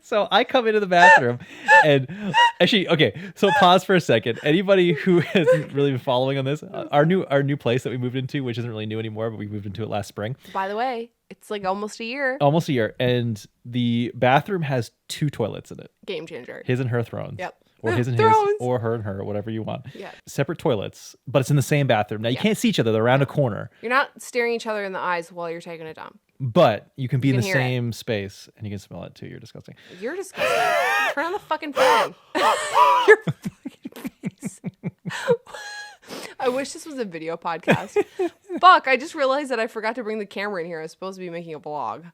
Speaker 2: So I come into the bathroom and actually, okay, so pause for a second. Anybody who hasn't really been following on this, our new place that we moved into, which isn't really new anymore, but we moved into it last spring.
Speaker 1: By the way, it's like almost a year.
Speaker 2: Almost a year. And the bathroom has 2 toilets in it.
Speaker 1: Game changer.
Speaker 2: His and her thrones.
Speaker 1: Yep.
Speaker 2: Or his and his, or her and her, whatever you want.
Speaker 1: Yeah.
Speaker 2: Separate toilets, but it's in the same bathroom. Now, you can't see each other. They're around a corner.
Speaker 1: You're not staring each other in the eyes while you're taking a dump.
Speaker 2: But you can be in the same space, and you can smell it too. You're disgusting.
Speaker 1: You're disgusting. Turn on the fucking fan. Your fucking face. I wish this was a video podcast. Fuck, I just realized that I forgot to bring the camera in here. I was supposed to be making a vlog.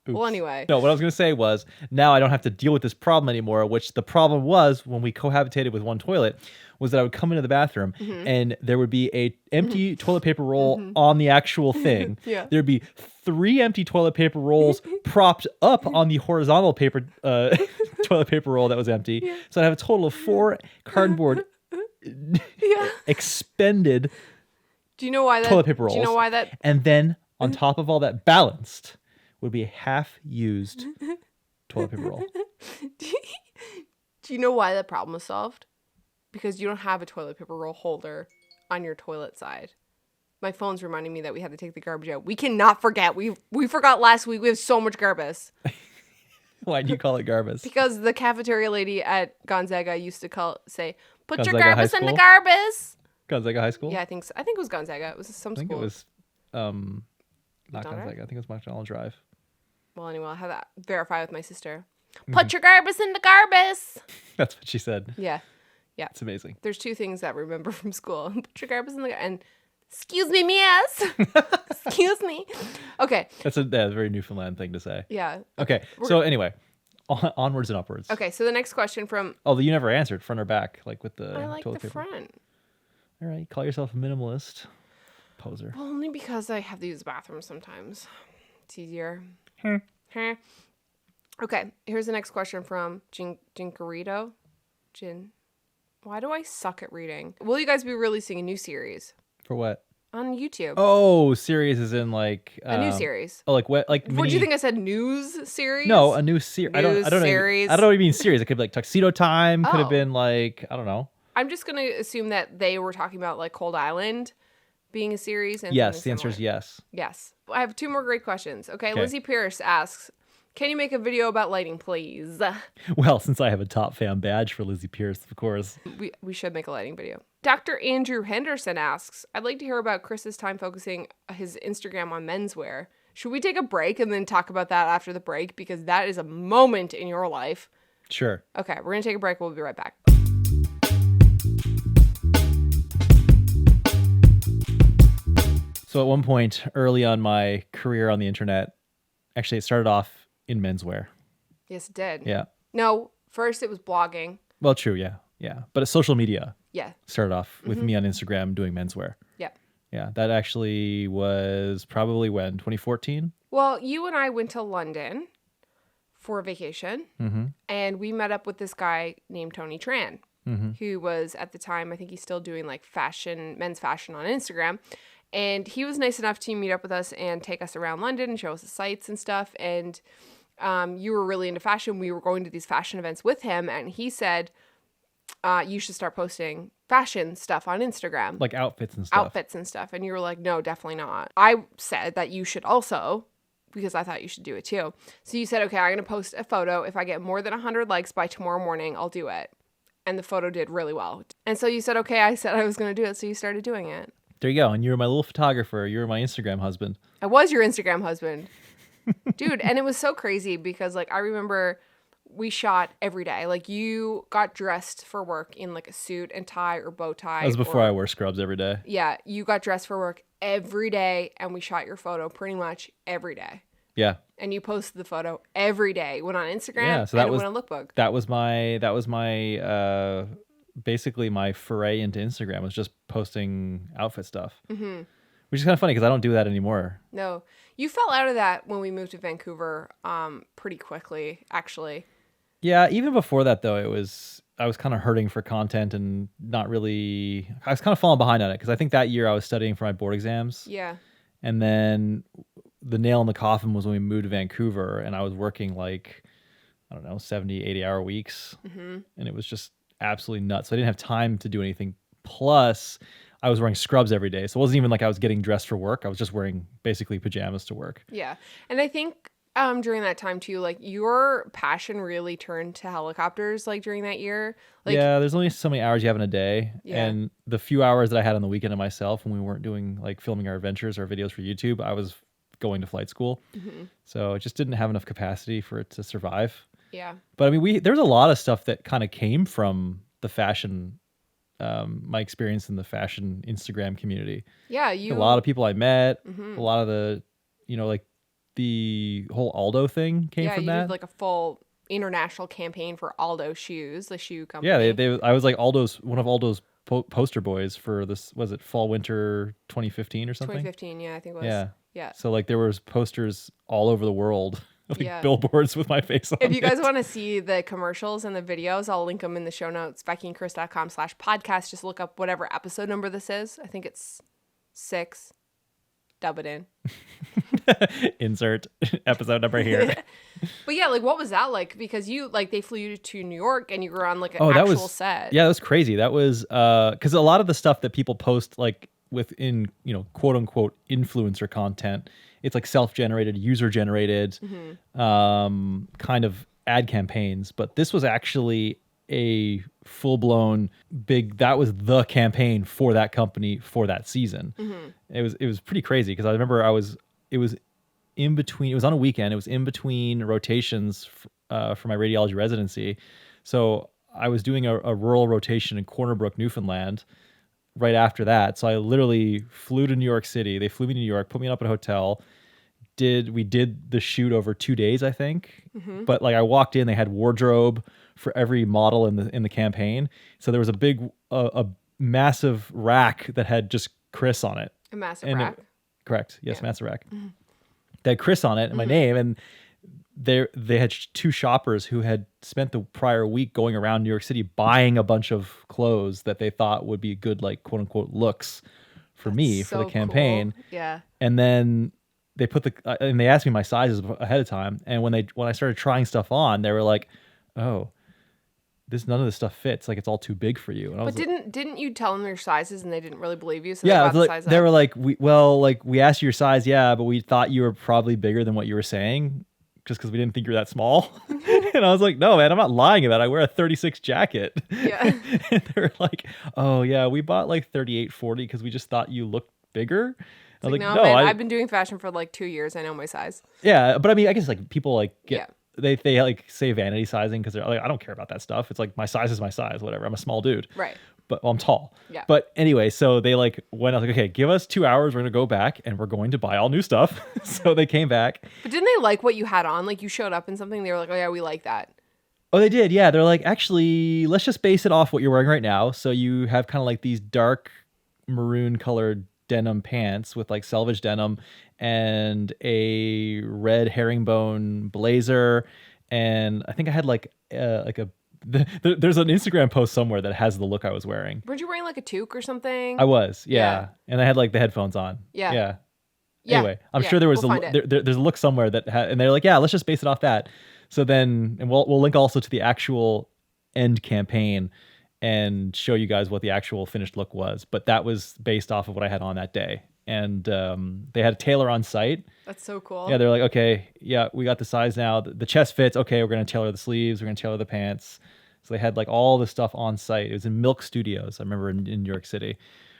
Speaker 1: Well,
Speaker 2: Oops.
Speaker 1: anyway.
Speaker 2: No, what I was going to say was now I don't have to deal with this problem anymore, which the problem was when we cohabitated with one toilet was that I would come into the bathroom and there would be a empty toilet paper roll on the actual thing.
Speaker 1: Yeah.
Speaker 2: There'd be 3 empty toilet paper rolls propped up on the horizontal paper toilet paper roll that was empty.
Speaker 1: Yeah.
Speaker 2: So I'd have a total of 4 cardboard
Speaker 1: Yeah.
Speaker 2: expended
Speaker 1: Do you know why that?
Speaker 2: toilet paper rolls.
Speaker 1: Do you know why that?
Speaker 2: And then on top of all that, balanced would be a half-used toilet paper roll.
Speaker 1: Do you know why that problem was solved? Because you don't have a toilet paper roll holder on your toilet side. My phone's reminding me that we had to take the garbage out. We cannot forget. We forgot last week. We have so much garbage.
Speaker 2: Why do you call it garbage?
Speaker 1: Because the cafeteria lady at Gonzaga used to say, "Put your
Speaker 2: Gonzaga High
Speaker 1: garbage in the
Speaker 2: School?
Speaker 1: garbage."
Speaker 2: Gonzaga High School?
Speaker 1: Yeah, I think so. I think it was Gonzaga. It was some
Speaker 2: I think
Speaker 1: school.
Speaker 2: it was not
Speaker 1: McDonald?
Speaker 2: Gonzaga. I think it was McDonald Drive.
Speaker 1: Well, anyway, I'll have that verify with my sister. Put your garbage in the garbage.
Speaker 2: That's what she said.
Speaker 1: Yeah.
Speaker 2: It's amazing.
Speaker 1: There's 2 things that I remember from school. Put your garbage in the and excuse me, miss. Excuse me. Okay.
Speaker 2: That's a very Newfoundland thing to say.
Speaker 1: Yeah.
Speaker 2: Okay. So anyway, onwards and upwards.
Speaker 1: Okay. So the next question from
Speaker 2: Although you never answered front or back, like with the
Speaker 1: I like
Speaker 2: toilet
Speaker 1: the
Speaker 2: paper.
Speaker 1: front.
Speaker 2: All right. Call yourself a minimalist. Poser.
Speaker 1: Well, only because I have to use the bathroom sometimes. It's easier. Okay. Here's the next question from Jinkarito. Why do I suck at reading? Will you guys be releasing a new series
Speaker 2: For what?
Speaker 1: on YouTube?
Speaker 2: Oh, series is in like
Speaker 1: A new series.
Speaker 2: Oh, like what? Like
Speaker 1: What do you think I said? News series?
Speaker 2: No, a new series. I don't
Speaker 1: News
Speaker 2: know.
Speaker 1: series.
Speaker 2: I don't know what you mean series. It could be like Tuxedo Time. Could
Speaker 1: Oh.
Speaker 2: have been like I don't know.
Speaker 1: I'm just gonna assume that they were talking about like Cold Island being a series. And
Speaker 2: Yes,
Speaker 1: something
Speaker 2: the answer is
Speaker 1: similar.
Speaker 2: yes.
Speaker 1: Yes. I have 2 more great questions. Okay.
Speaker 2: Okay.
Speaker 1: Lizzie Pierce asks, "Can you make a video about lighting, please?"
Speaker 2: Well, since I have a top fan badge for Lizzie Pierce, of course.
Speaker 1: We should make a lighting video. Dr. Andrew Henderson asks, "I'd like to hear about Chris's time focusing his Instagram on menswear. Should we take a break and then talk about that after the break? Because that is a moment in your life."
Speaker 2: Sure.
Speaker 1: Okay, we're going to take a break. We'll be right back.
Speaker 2: So at one point early on my career on the internet, actually it started off in menswear.
Speaker 1: Yes, it did.
Speaker 2: Yeah.
Speaker 1: No, first it was blogging.
Speaker 2: Well, true. Yeah. Yeah. But it's social media
Speaker 1: Yeah.
Speaker 2: started off with me on Instagram doing menswear.
Speaker 1: Yeah.
Speaker 2: Yeah. That actually was probably when 2014.
Speaker 1: Well, you and I went to London for a vacation, and we met up with this guy named Tony Tran, who was at the time, I think he's still doing like men's fashion on Instagram. And he was nice enough to meet up with us and take us around London and show us the sights and stuff. And you were really into fashion. We were going to these fashion events with him, and he said, you should start posting fashion stuff on Instagram.
Speaker 2: Like outfits and stuff.
Speaker 1: And you were like, no, definitely not. I said that you should also, because I thought you should do it too. So you said, okay, I'm going to post a photo. If I get more than 100 likes by tomorrow morning, I'll do it. And the photo did really well. And so you said, okay, I said I was going to do it. So you started doing it.
Speaker 2: There you go. And you were my little photographer. You were my Instagram husband.
Speaker 1: I was your Instagram husband. Dude, and it was so crazy because like I remember we shot every day. Like you got dressed for work in like a suit and tie or bow tie.
Speaker 2: That was before I wore scrubs every day.
Speaker 1: Yeah, you got dressed for work every day and we shot your photo pretty much every day.
Speaker 2: Yeah.
Speaker 1: And you posted the photo every day. Went on Instagram
Speaker 2: Yeah, so that
Speaker 1: and
Speaker 2: was
Speaker 1: it went on Lookbook.
Speaker 2: That was my basically my foray into Instagram was just posting outfit stuff. Mm-hmm. Which is kind of funny because I don't do that anymore.
Speaker 1: No. You fell out of that when we moved to Vancouver pretty quickly, actually.
Speaker 2: Yeah, even before that though, I was kind of hurting for content and not really. I was kind of falling behind on it because I think that year I was studying for my board exams.
Speaker 1: Yeah.
Speaker 2: And then the nail in the coffin was when we moved to Vancouver and I was working like, I don't know, 70, 80-hour weeks. Mm-hmm. And it was just absolutely nuts. So I didn't have time to do anything. Plus, I was wearing scrubs every day. So it wasn't even like I was getting dressed for work. I was just wearing basically pajamas to work.
Speaker 1: Yeah. And I think during that time too, like your passion really turned to helicopters like during that year. Like,
Speaker 2: yeah, there's only so many hours you have in a day.
Speaker 1: Yeah.
Speaker 2: And the few hours that I had on the weekend of myself when we weren't doing like filming our adventures or videos for YouTube, I was going to flight school. Mm-hmm. So it just didn't have enough capacity for it to survive.
Speaker 1: Yeah.
Speaker 2: But I mean, there's a lot of stuff that kind of came from the fashion, my experience in the fashion Instagram community.
Speaker 1: Yeah.
Speaker 2: A lot of people I met,
Speaker 1: Mm-hmm.
Speaker 2: a lot of the, like the whole Aldo thing came
Speaker 1: Yeah,
Speaker 2: from
Speaker 1: you
Speaker 2: that.
Speaker 1: did like a full international campaign for Aldo shoes, the shoe company.
Speaker 2: Yeah, I was like one of Aldo's poster boys for this. Was it fall winter 2015 or something?
Speaker 1: 2015, yeah, I think it was.
Speaker 2: Yeah.
Speaker 1: Yeah.
Speaker 2: So like there was posters all over the world, like
Speaker 1: Yeah.
Speaker 2: billboards with my face on
Speaker 1: If you guys
Speaker 2: it.
Speaker 1: want to see the commercials and the videos, I'll link them in the show notes, beckyandchris.com/podcast. Just look up whatever episode number this is. I think it's 6. Dub it in.
Speaker 2: Insert episode number here.
Speaker 1: But yeah, like what was that like? Because you like they flew you to New York and you were on like an
Speaker 2: That
Speaker 1: actual
Speaker 2: was
Speaker 1: set.
Speaker 2: Yeah, that was crazy. That was because a lot of the stuff that people post like within quote unquote influencer content, it's like self-generated, user-generated kind of ad campaigns. But this was actually a full-blown that was the campaign for that company for that season. It was pretty crazy because I remember it was in between. It was on a weekend. It was in between rotations for my radiology residency. So I was doing a rural rotation in Corner Brook, Newfoundland, right after that. So I literally flew to New York City. They flew me to New York, put me up at a hotel. We did the shoot over 2 days, I think. But like I walked in, they had wardrobe for every model in the campaign. So there was a massive rack that had just Chris on it.
Speaker 1: A massive rack.
Speaker 2: Correct. Yes,
Speaker 1: Yeah.
Speaker 2: massive rack. They had Chris on it and my name, and they had 2 shoppers who had spent the prior week going around New York City buying a bunch of clothes that they thought would be good, like quote unquote looks for me for the
Speaker 1: So
Speaker 2: campaign.
Speaker 1: cool. Yeah.
Speaker 2: And then they put and they asked me my sizes ahead of time. And when I started trying stuff on, they were like, "Oh, none of this stuff fits. Like it's all too big for you." And I was
Speaker 1: Didn't you tell them your sizes and they didn't really believe you? So
Speaker 2: yeah,
Speaker 1: they got the size
Speaker 2: they
Speaker 1: up?
Speaker 2: were like, we asked you your size, yeah, but we thought you were probably bigger than what you were saying, just because we didn't think you're that small. And I was like, no, man, I'm not lying about it. I wear a 36 jacket.
Speaker 1: Yeah.
Speaker 2: And they were like, oh yeah, we bought like 38, 40 because we just thought you looked bigger. I was like,
Speaker 1: No,
Speaker 2: no,
Speaker 1: man, I've been doing fashion for like 2 years. I know my size.
Speaker 2: yeah, but I mean, I guess like people like get.
Speaker 1: Yeah.
Speaker 2: They like say vanity sizing because they're like, I don't care about that stuff. It's like my size is my size, whatever. I'm a small dude.
Speaker 1: Right.
Speaker 2: But I'm tall.
Speaker 1: Yeah.
Speaker 2: But anyway, so they like went out like, okay, give us 2 hours. We're going to go back and we're going to buy all new stuff. So they came back.
Speaker 1: But didn't they like what you had on? Like you showed up in something, they were like, oh yeah, we like that.
Speaker 2: Oh, they did. Yeah. They're like, actually, let's just base it off what you're wearing right now. So you have kind of like these dark maroon colored denim pants with like selvage denim and a red herringbone blazer. And I think I had like there's an Instagram post somewhere that has the look I was wearing.
Speaker 1: Weren't you wearing like a toque or something?
Speaker 2: I was, yeah.
Speaker 1: Yeah.
Speaker 2: And I had like the headphones on.
Speaker 1: Yeah.
Speaker 2: Yeah.
Speaker 1: Yeah.
Speaker 2: Anyway, I'm
Speaker 1: Yeah.
Speaker 2: sure there was
Speaker 1: We'll find it.
Speaker 2: there's a look somewhere that and they're like, yeah, let's just base it off that. So then, and we'll link also to the actual end campaign and show you guys what the actual finished look was. But that was based off of what I had on that day. And they had a tailor on site.
Speaker 1: That's so cool.
Speaker 2: Yeah, they're like, okay, yeah, we got the size now. The chest fits. Okay, we're going to tailor the sleeves. We're going to tailor the pants. So they had like all the stuff on site. It was in Milk Studios, I remember in New York City,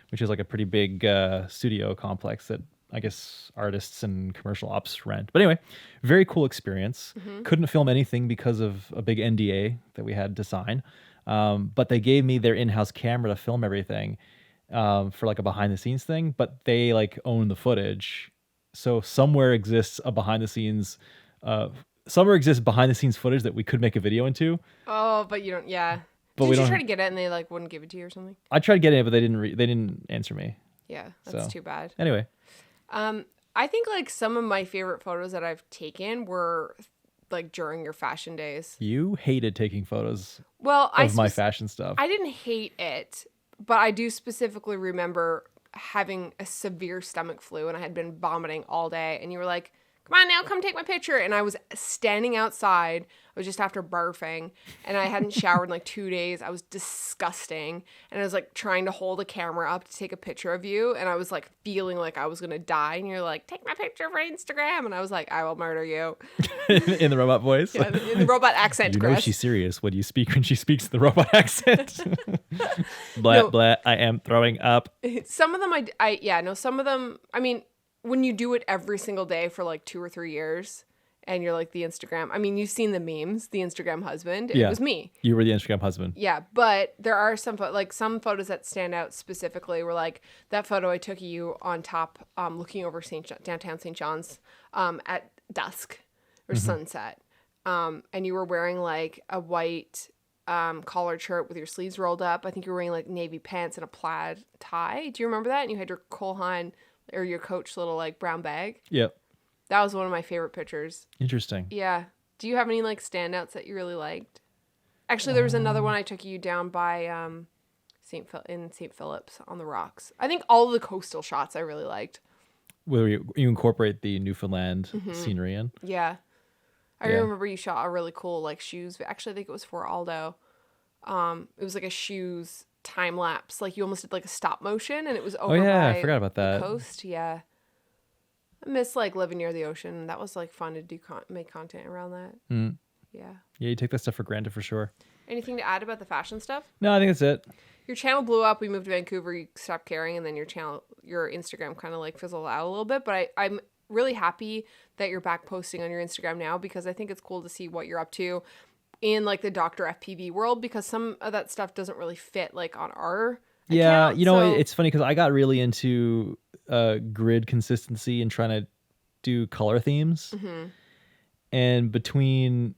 Speaker 2: which is like a pretty big studio complex that I guess artists and commercial ops rent. But anyway, very cool experience. Couldn't film anything because of a big NDA that we had to sign. But they gave me their in-house camera to film everything for like a behind the scenes thing, but they like own the footage. So somewhere exists behind the scenes footage that we could make a video into.
Speaker 1: Oh, but you don't. Yeah.
Speaker 2: But
Speaker 1: Did
Speaker 2: we
Speaker 1: you
Speaker 2: don't-
Speaker 1: try to get it and they like wouldn't give it to you or something?
Speaker 2: I tried to get it, but they didn't answer me.
Speaker 1: Yeah, that's
Speaker 2: So.
Speaker 1: too bad.
Speaker 2: Anyway,
Speaker 1: I think like some of my favorite photos that I've taken were like during your fashion days.
Speaker 2: you hated taking photos
Speaker 1: Well,
Speaker 2: of my fashion stuff.
Speaker 1: I didn't hate it, but I do specifically remember having a severe stomach flu and I had been vomiting all day and you were like, come on now, come take my picture. And I was standing outside. I was just after barfing and I hadn't showered in like 2 days. I was disgusting. And I was like trying to hold a camera up to take a picture of you. And I was like feeling like I was going to die. And you're like, take my picture for Instagram. And I was like, I will murder you.
Speaker 2: In the robot voice.
Speaker 1: Yeah, in the robot accent,
Speaker 2: You know
Speaker 1: Chris.
Speaker 2: she's serious when she speaks the robot accent. Blah,
Speaker 1: No.
Speaker 2: blah, I am throwing up.
Speaker 1: Some of them, some of them, I mean, when you do it every single day for like 2 or 3 years and you're like the Instagram, I mean, you've seen the memes, the Instagram husband, it
Speaker 2: Yeah.
Speaker 1: was me.
Speaker 2: You were the Instagram husband.
Speaker 1: Yeah, but there are some photos that stand out specifically were like that photo I took of you on top looking over downtown St. John's at dusk or sunset. And you were wearing like a white collared shirt with your sleeves rolled up. I think you were wearing like navy pants and a plaid tie. Do you remember that? And you had your Cole Haan or your Coach little like brown bag.
Speaker 2: Yep.
Speaker 1: That was one of my favorite pictures.
Speaker 2: Interesting.
Speaker 1: Yeah. Do you have any like standouts that you really liked? Actually, there was another one I took you down by St. Philip's on the rocks. I think all of the coastal shots I really liked.
Speaker 2: Where you incorporate the Newfoundland scenery in.
Speaker 1: Yeah. I remember you shot a really cool like shoes. Actually, I think it was for Aldo. It was like a shoes time lapse. Like you almost did like a stop motion, and it was over by
Speaker 2: I forgot about that.
Speaker 1: the coast. Yeah. I miss like living near the ocean. That was like fun to do make content around that.
Speaker 2: Mm.
Speaker 1: Yeah.
Speaker 2: Yeah, you take that stuff for granted for sure.
Speaker 1: Anything to add about the fashion stuff?
Speaker 2: No, I think that's it.
Speaker 1: Your channel blew up. We moved to Vancouver. You stopped caring, and then your Instagram kind of like fizzled out a little bit. But I'm really happy that you're back posting on your Instagram now, because I think it's cool to see what you're up to in like the Dr. FPV world, because some of that stuff doesn't really fit like on our account.
Speaker 2: It's funny because I got really into grid consistency and trying to do color themes. And between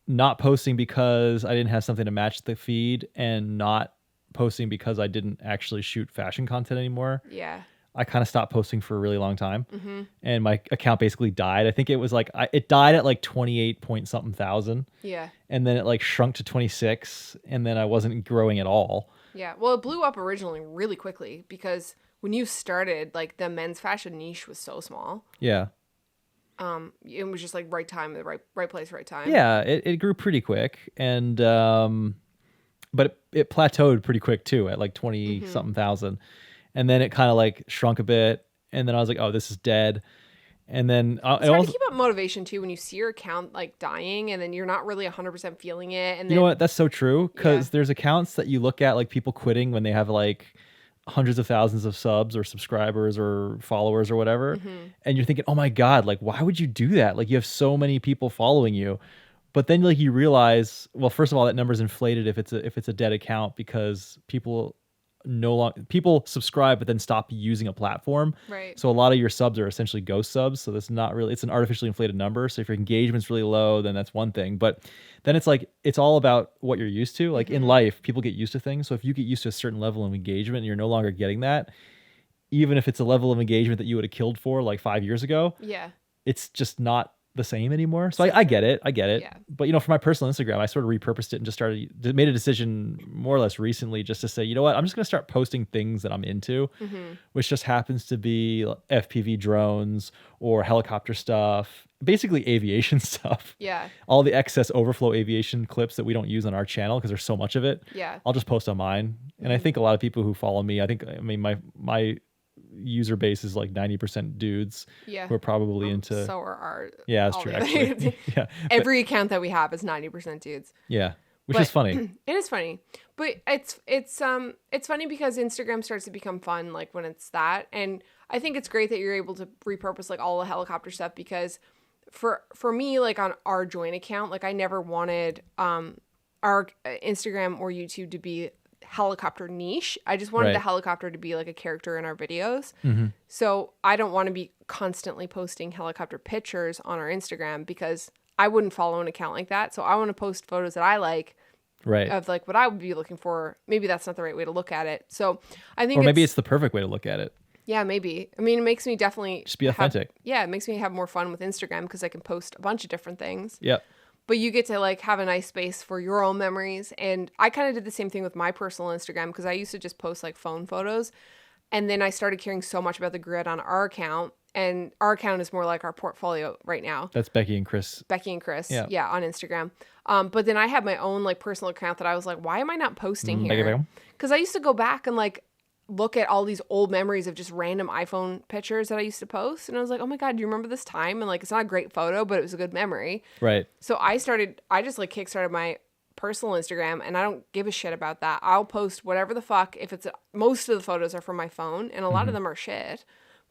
Speaker 2: not posting because I didn't have something to match the feed and not posting because I didn't actually shoot fashion content anymore.
Speaker 1: Yeah.
Speaker 2: I kind of stopped posting for a really long time, and my account basically died. I think it was like it died at like 28 point something thousand.
Speaker 1: Yeah.
Speaker 2: And then it like shrunk to 26, and then I wasn't growing at all.
Speaker 1: Yeah. Well, it blew up originally really quickly because when you started, like the men's fashion niche was so small.
Speaker 2: Yeah.
Speaker 1: It was just like right time, the right place, right time.
Speaker 2: Yeah, it grew pretty quick, and but it plateaued pretty quick too at like 20 something thousand. And then it kind of like shrunk a bit, and then I was like, "Oh, this is dead." And then
Speaker 1: it's hard to keep up motivation too when you see your account like dying, and then you're not really 100% feeling it. And
Speaker 2: you know what? That's so true, because there's accounts that you look at, like people quitting when they have like hundreds of thousands of subs or subscribers or followers or whatever, and you're thinking, "Oh my god, like why would you do that? Like you have so many people following you." But then like you realize, well, first of all, that number's inflated if it's a dead account, because people subscribe but then stop using a platform.
Speaker 1: Right.
Speaker 2: So a lot of your subs are essentially ghost subs. So that's not really, it's an artificially inflated number. So if your engagement's really low, then that's one thing. But then it's like, it's all about what you're used to. Like in life, people get used to things. So if you get used to a certain level of engagement and you're no longer getting that, even if it's a level of engagement that you would have killed for like 5 years ago, it's just not the same anymore. So I get it.
Speaker 1: Yeah.
Speaker 2: But, for my personal Instagram, I sort of repurposed it and just made a decision more or less recently just to say, you know what, I'm just going to start posting things that I'm into, which just happens to be FPV drones or helicopter stuff, basically aviation stuff.
Speaker 1: Yeah.
Speaker 2: All the excess overflow aviation clips that we don't use on our channel because there's so much of it.
Speaker 1: Yeah.
Speaker 2: I'll just post on mine. And I think a lot of people who follow me, my user base is like 90% dudes who are probably into.
Speaker 1: So are our.
Speaker 2: Yeah, that's true. Actually. Yeah.
Speaker 1: Every account that we have is 90% dudes.
Speaker 2: Yeah, which is funny.
Speaker 1: It is funny, but it's funny because Instagram starts to become fun like when it's that, and I think it's great that you're able to repurpose like all the helicopter stuff, because for me, like on our joint account, like I never wanted our Instagram or YouTube to be helicopter niche. I just wanted the helicopter to be like a character in our videos. So I don't want to be constantly posting helicopter pictures on our Instagram, because I wouldn't follow an account like that. So I want to post photos that I like, of like what I would be looking for. Maybe that's not the right way to look at it. So I think,
Speaker 2: or maybe it's the perfect way to look at it.
Speaker 1: Yeah, maybe. I mean, it makes me definitely
Speaker 2: just be authentic.
Speaker 1: It makes me have more fun with Instagram because I can post a bunch of different things.
Speaker 2: Yeah.
Speaker 1: But you get to like have a nice space for your own memories. And I kind of did the same thing with my personal Instagram, because I used to just post like phone photos. And then I started caring so much about the grid on our account. And our account is more like our portfolio right now.
Speaker 2: That's Becki and Chris.
Speaker 1: Becki and Chris. Yeah, on Instagram. But then I had my own like personal account that I was like, why am I not posting here? Because I used to go back and like look at all these old memories of just random iPhone pictures that I used to post. And I was like, oh my God, do you remember this time? And like, it's not a great photo, but it was a good memory.
Speaker 2: Right.
Speaker 1: So I just like kickstarted my personal Instagram, and I don't give a shit about that. I'll post whatever the fuck. Most of the photos are from my phone, and a lot of them are shit,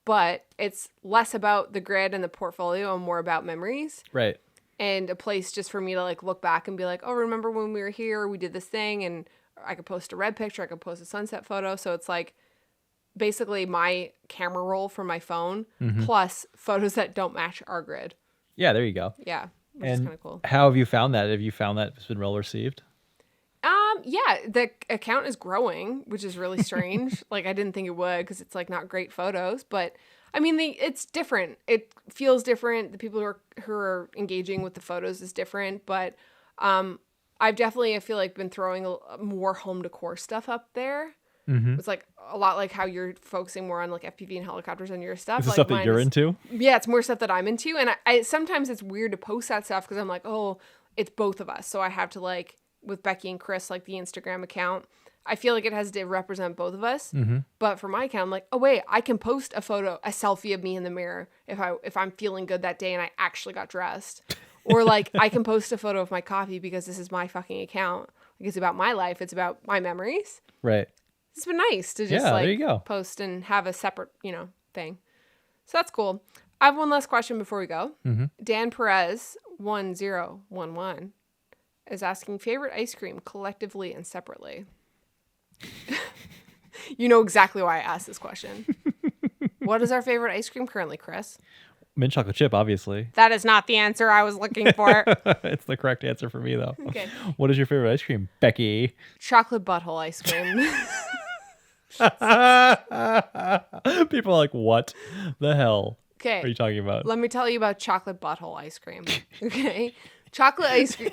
Speaker 1: but it's less about the grid and the portfolio and more about memories.
Speaker 2: Right.
Speaker 1: And a place just for me to like look back and be like, oh, remember when we were here, we did this thing, and I could post a red picture, I could post a sunset photo. So it's like basically my camera roll from my phone plus photos that don't match our grid.
Speaker 2: Yeah, there you go.
Speaker 1: Yeah, which is
Speaker 2: And
Speaker 1: kind of cool.
Speaker 2: how have you found that? Have you found that it's been well received?
Speaker 1: Yeah, the account is growing, which is really strange. Like, I didn't think it would because it's like not great photos, but I mean, it's different. It feels different. The people who are engaging with the photos is different, but I've definitely, I feel like, been throwing more home decor stuff up there.
Speaker 2: Mm-hmm.
Speaker 1: It's like a lot like how you're focusing more on like FPV and helicopters on your stuff.
Speaker 2: Is the
Speaker 1: Like
Speaker 2: stuff that
Speaker 1: mine
Speaker 2: you're
Speaker 1: is-
Speaker 2: into?
Speaker 1: Yeah, it's more stuff that I'm into, and I sometimes it's weird to post that stuff because I'm like, oh, it's both of us, so I have to like with Becki and Chris, like the Instagram account. I feel like it has to represent both of us.
Speaker 2: Mm-hmm.
Speaker 1: But for my account, I'm like, oh wait, I can post a selfie of me in the mirror if I'm feeling good that day and I actually got dressed. Or like I can post a photo of my coffee because this is my fucking account. Like it's about my life. It's about my memories.
Speaker 2: Right.
Speaker 1: It's been nice to just
Speaker 2: there you go.
Speaker 1: post and have a separate, thing. So that's cool. I have one last question before we go.
Speaker 2: Mm-hmm.
Speaker 1: Dan Perez 1011 is asking favorite ice cream collectively and separately. You know exactly why I asked this question. What is our favorite ice cream currently, Chris?
Speaker 2: Mint chocolate chip, obviously.
Speaker 1: That is not the answer I was looking for.
Speaker 2: It's the correct answer for me, though.
Speaker 1: Okay.
Speaker 2: What is your favorite ice cream, Becki?
Speaker 1: Chocolate butthole ice cream.
Speaker 2: People are like, what the hell
Speaker 1: Okay.
Speaker 2: are you talking about?
Speaker 1: Let me tell you about chocolate butthole ice cream. Okay. Chocolate ice cream.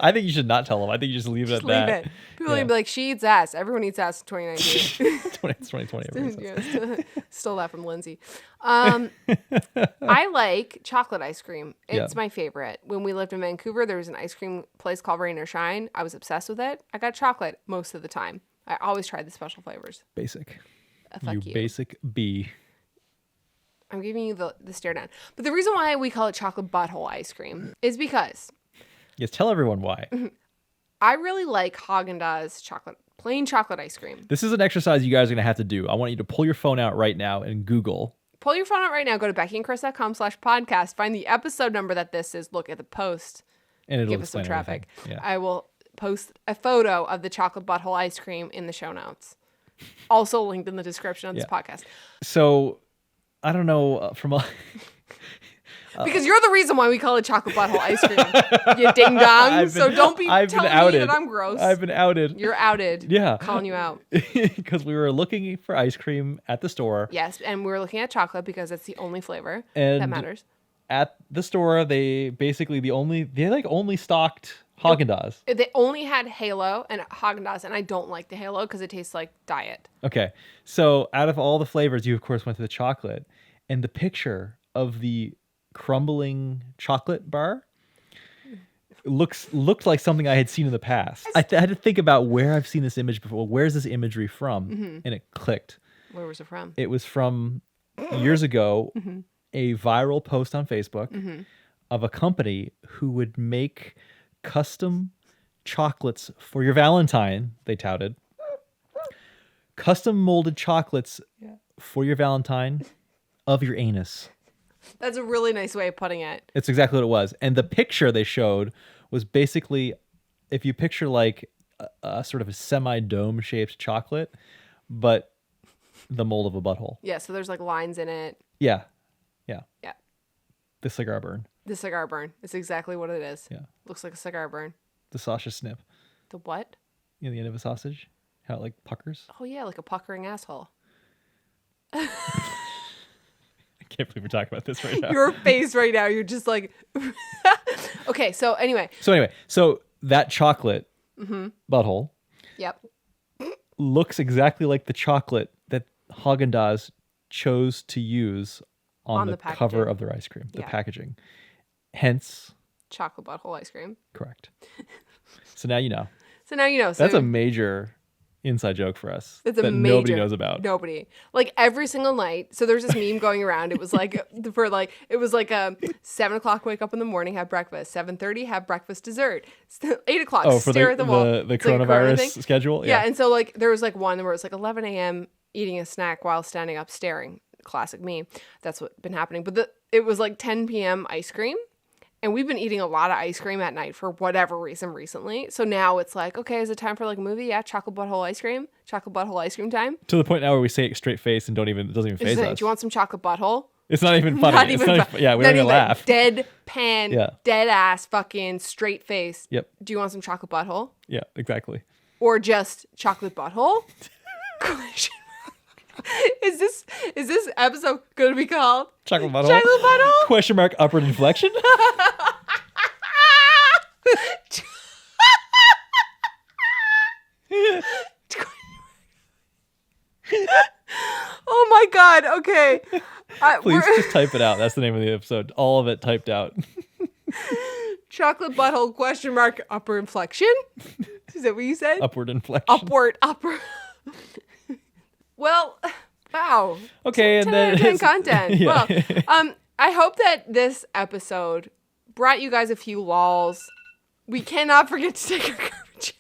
Speaker 2: I think you should not tell them. I think you just leave it
Speaker 1: Just
Speaker 2: at
Speaker 1: leave
Speaker 2: that.
Speaker 1: it. People are gonna be like, she eats ass. Everyone eats ass in 2019.
Speaker 2: 2020. everyone says.
Speaker 1: Yeah, stole that from Lindsay. I like chocolate ice cream. It's my favorite. When we lived in Vancouver, there was an ice cream place called Rain or Shine. I was obsessed with it. I got chocolate most of the time. I always tried the special flavors.
Speaker 2: Basic.
Speaker 1: Fuck you.
Speaker 2: Basic B.
Speaker 1: I'm giving you the stare down. But the reason why we call it chocolate butthole ice cream is because
Speaker 2: Yes, tell everyone why.
Speaker 1: I really like Haagen-Dazs plain chocolate ice cream.
Speaker 2: This is an exercise you guys are going to have to do. I want you to pull your phone out right now and Google.
Speaker 1: Pull your phone out right now. Go to beckyandchris.com/podcast. Find the episode number that this is. Look at the post.
Speaker 2: And it'll
Speaker 1: Give us some
Speaker 2: explain
Speaker 1: traffic.
Speaker 2: everything. Yeah.
Speaker 1: I will post a photo of the chocolate butthole ice cream in the show notes. Also linked in the description of this podcast.
Speaker 2: So, I don't know from a...
Speaker 1: Because you're the reason why we call it chocolate butthole ice cream. You ding dong. So don't be telling me that I'm gross.
Speaker 2: I've been outed.
Speaker 1: You're outed.
Speaker 2: Yeah.
Speaker 1: Calling you out.
Speaker 2: Because we were looking for ice cream at the store.
Speaker 1: Yes, and we were looking at chocolate because it's the only flavor
Speaker 2: And
Speaker 1: that matters.
Speaker 2: At the store, they only stocked Haagen-Dazs.
Speaker 1: They only had Halo and Haagen-Dazs, and I don't like the Halo because it tastes like diet.
Speaker 2: Okay. So out of all the flavors, you of course went to the chocolate, and the picture of the crumbling chocolate bar looked like something I had seen in the past. I had to think about where I've seen this image before. Where's this imagery from? And it clicked.
Speaker 1: Where was it from?
Speaker 2: It was from years ago, a viral post on Facebook of a company who would make custom chocolates for your Valentine, they touted. Custom molded chocolates for your Valentine of your anus.
Speaker 1: That's a really nice way of putting it.
Speaker 2: It's exactly what it was. And the picture they showed was basically, if you picture like a sort of a semi-dome shaped chocolate, but the mold of a butthole.
Speaker 1: Yeah, so there's like lines in it.
Speaker 2: Yeah.
Speaker 1: Yeah.
Speaker 2: The cigar burn.
Speaker 1: The cigar burn. It's exactly what it is.
Speaker 2: Yeah.
Speaker 1: Looks like a cigar burn.
Speaker 2: The sausage snip.
Speaker 1: The what?
Speaker 2: You know, the end of a sausage? How it like puckers?
Speaker 1: Oh, yeah, like a puckering asshole.
Speaker 2: I can't believe we're talking about this right now.
Speaker 1: Your face right now, you're just like... Okay, so anyway.
Speaker 2: So that chocolate butthole
Speaker 1: Yep.
Speaker 2: looks exactly like the chocolate that Haagen-Dazs chose to use on the cover
Speaker 1: packaging.
Speaker 2: of their ice cream, the
Speaker 1: Yeah.
Speaker 2: packaging. Hence,
Speaker 1: Chocolate butthole ice cream.
Speaker 2: correct. So now you know.
Speaker 1: So now you know. So
Speaker 2: That's a major inside joke for us
Speaker 1: It's a
Speaker 2: that
Speaker 1: major,
Speaker 2: nobody knows about.
Speaker 1: Nobody. Like every single night. So there's this meme going around. It was like it was like a 7 o'clock wake up in the morning, have breakfast. 7:30 have breakfast dessert. 8 o'clock
Speaker 2: Oh, for
Speaker 1: stare at the wall.
Speaker 2: the
Speaker 1: It's like a corona
Speaker 2: coronavirus
Speaker 1: thing.
Speaker 2: schedule?
Speaker 1: Yeah, and so like there was like one where it was like 11 a.m. eating a snack while standing up staring. Classic me. That's what's been happening. But it was like 10 p.m. ice cream. And we've been eating a lot of ice cream at night for whatever reason recently. So now it's like, okay, is it time for like a movie? Yeah, chocolate butthole ice cream. Chocolate butthole ice cream time.
Speaker 2: To the point now where we say it straight face and it doesn't even
Speaker 1: Just
Speaker 2: phase
Speaker 1: saying,
Speaker 2: us.
Speaker 1: do you want some chocolate butthole?
Speaker 2: It's not even funny.
Speaker 1: Not
Speaker 2: It's
Speaker 1: even
Speaker 2: not
Speaker 1: fu-
Speaker 2: even, yeah, we
Speaker 1: not
Speaker 2: don't even
Speaker 1: even
Speaker 2: laugh.
Speaker 1: Deadpan,
Speaker 2: Yeah.
Speaker 1: dead ass, fucking straight face.
Speaker 2: Yep.
Speaker 1: Do you want some chocolate butthole?
Speaker 2: Yeah, exactly.
Speaker 1: Or just chocolate butthole? Question mark. Is this episode going to be called
Speaker 2: Chocolate butthole?
Speaker 1: Chocolate butthole?
Speaker 2: Question mark upward inflection?
Speaker 1: Oh my god. Okay.
Speaker 2: Please just type it out. That's the name of the episode. All of it typed out.
Speaker 1: Chocolate butthole question mark upper inflection? Is that what you said?
Speaker 2: Upward inflection.
Speaker 1: Upper. Well, wow.
Speaker 2: Okay, and
Speaker 1: 10
Speaker 2: then
Speaker 1: out of 10
Speaker 2: it's-
Speaker 1: content.
Speaker 2: Yeah.
Speaker 1: Well, I hope that this episode brought you guys a few lols. We cannot forget to take our garbage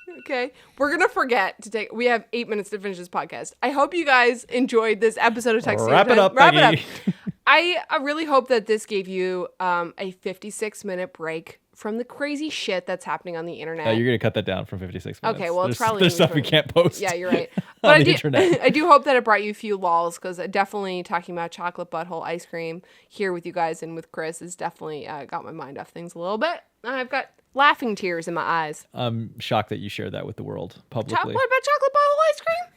Speaker 1: out. Okay, we're gonna forget to take. We have 8 minutes to finish this podcast. I hope you guys enjoyed this episode of Tuxedo
Speaker 2: Wrap it
Speaker 1: Time.
Speaker 2: up,
Speaker 1: Wrap it up.
Speaker 2: Becki.
Speaker 1: I really hope that this gave you a 56-minute break from the crazy shit that's happening on the internet.
Speaker 2: You're gonna cut that down from 56 minutes.
Speaker 1: Okay, well, it's
Speaker 2: There's-
Speaker 1: probably
Speaker 2: there's stuff
Speaker 1: gonna
Speaker 2: we
Speaker 1: be
Speaker 2: can't post.
Speaker 1: Yeah, you're right.
Speaker 2: on
Speaker 1: But I
Speaker 2: the
Speaker 1: do,
Speaker 2: internet.
Speaker 1: I do hope that it brought you a few lulls, because definitely talking about chocolate butthole ice cream here with you guys and with Chris has definitely got my mind off things a little bit. I've got laughing tears in my eyes.
Speaker 2: I'm shocked that you shared that with the world publicly.
Speaker 1: What about chocolate butthole ice cream?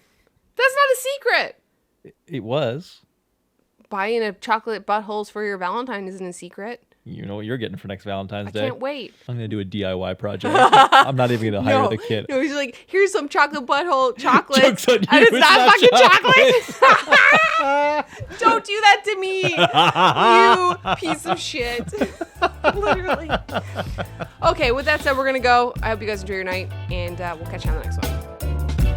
Speaker 1: That's not a secret.
Speaker 2: It was.
Speaker 1: Buying a chocolate buttholes for your Valentine isn't a secret.
Speaker 2: You know what you're getting for next Valentine's
Speaker 1: I
Speaker 2: Day.
Speaker 1: can't wait.
Speaker 2: I'm gonna do a DIY project. I'm not even gonna hire the kid.
Speaker 1: No, he's like, here's some chocolate butthole chocolate.
Speaker 2: Joke's on you,
Speaker 1: And it's
Speaker 2: it's
Speaker 1: not
Speaker 2: not
Speaker 1: fucking chocolate. Don't do that to me, you piece of shit. Literally. Okay, with that said, we're going to go. I hope you guys enjoy your night, and we'll catch you on the next one.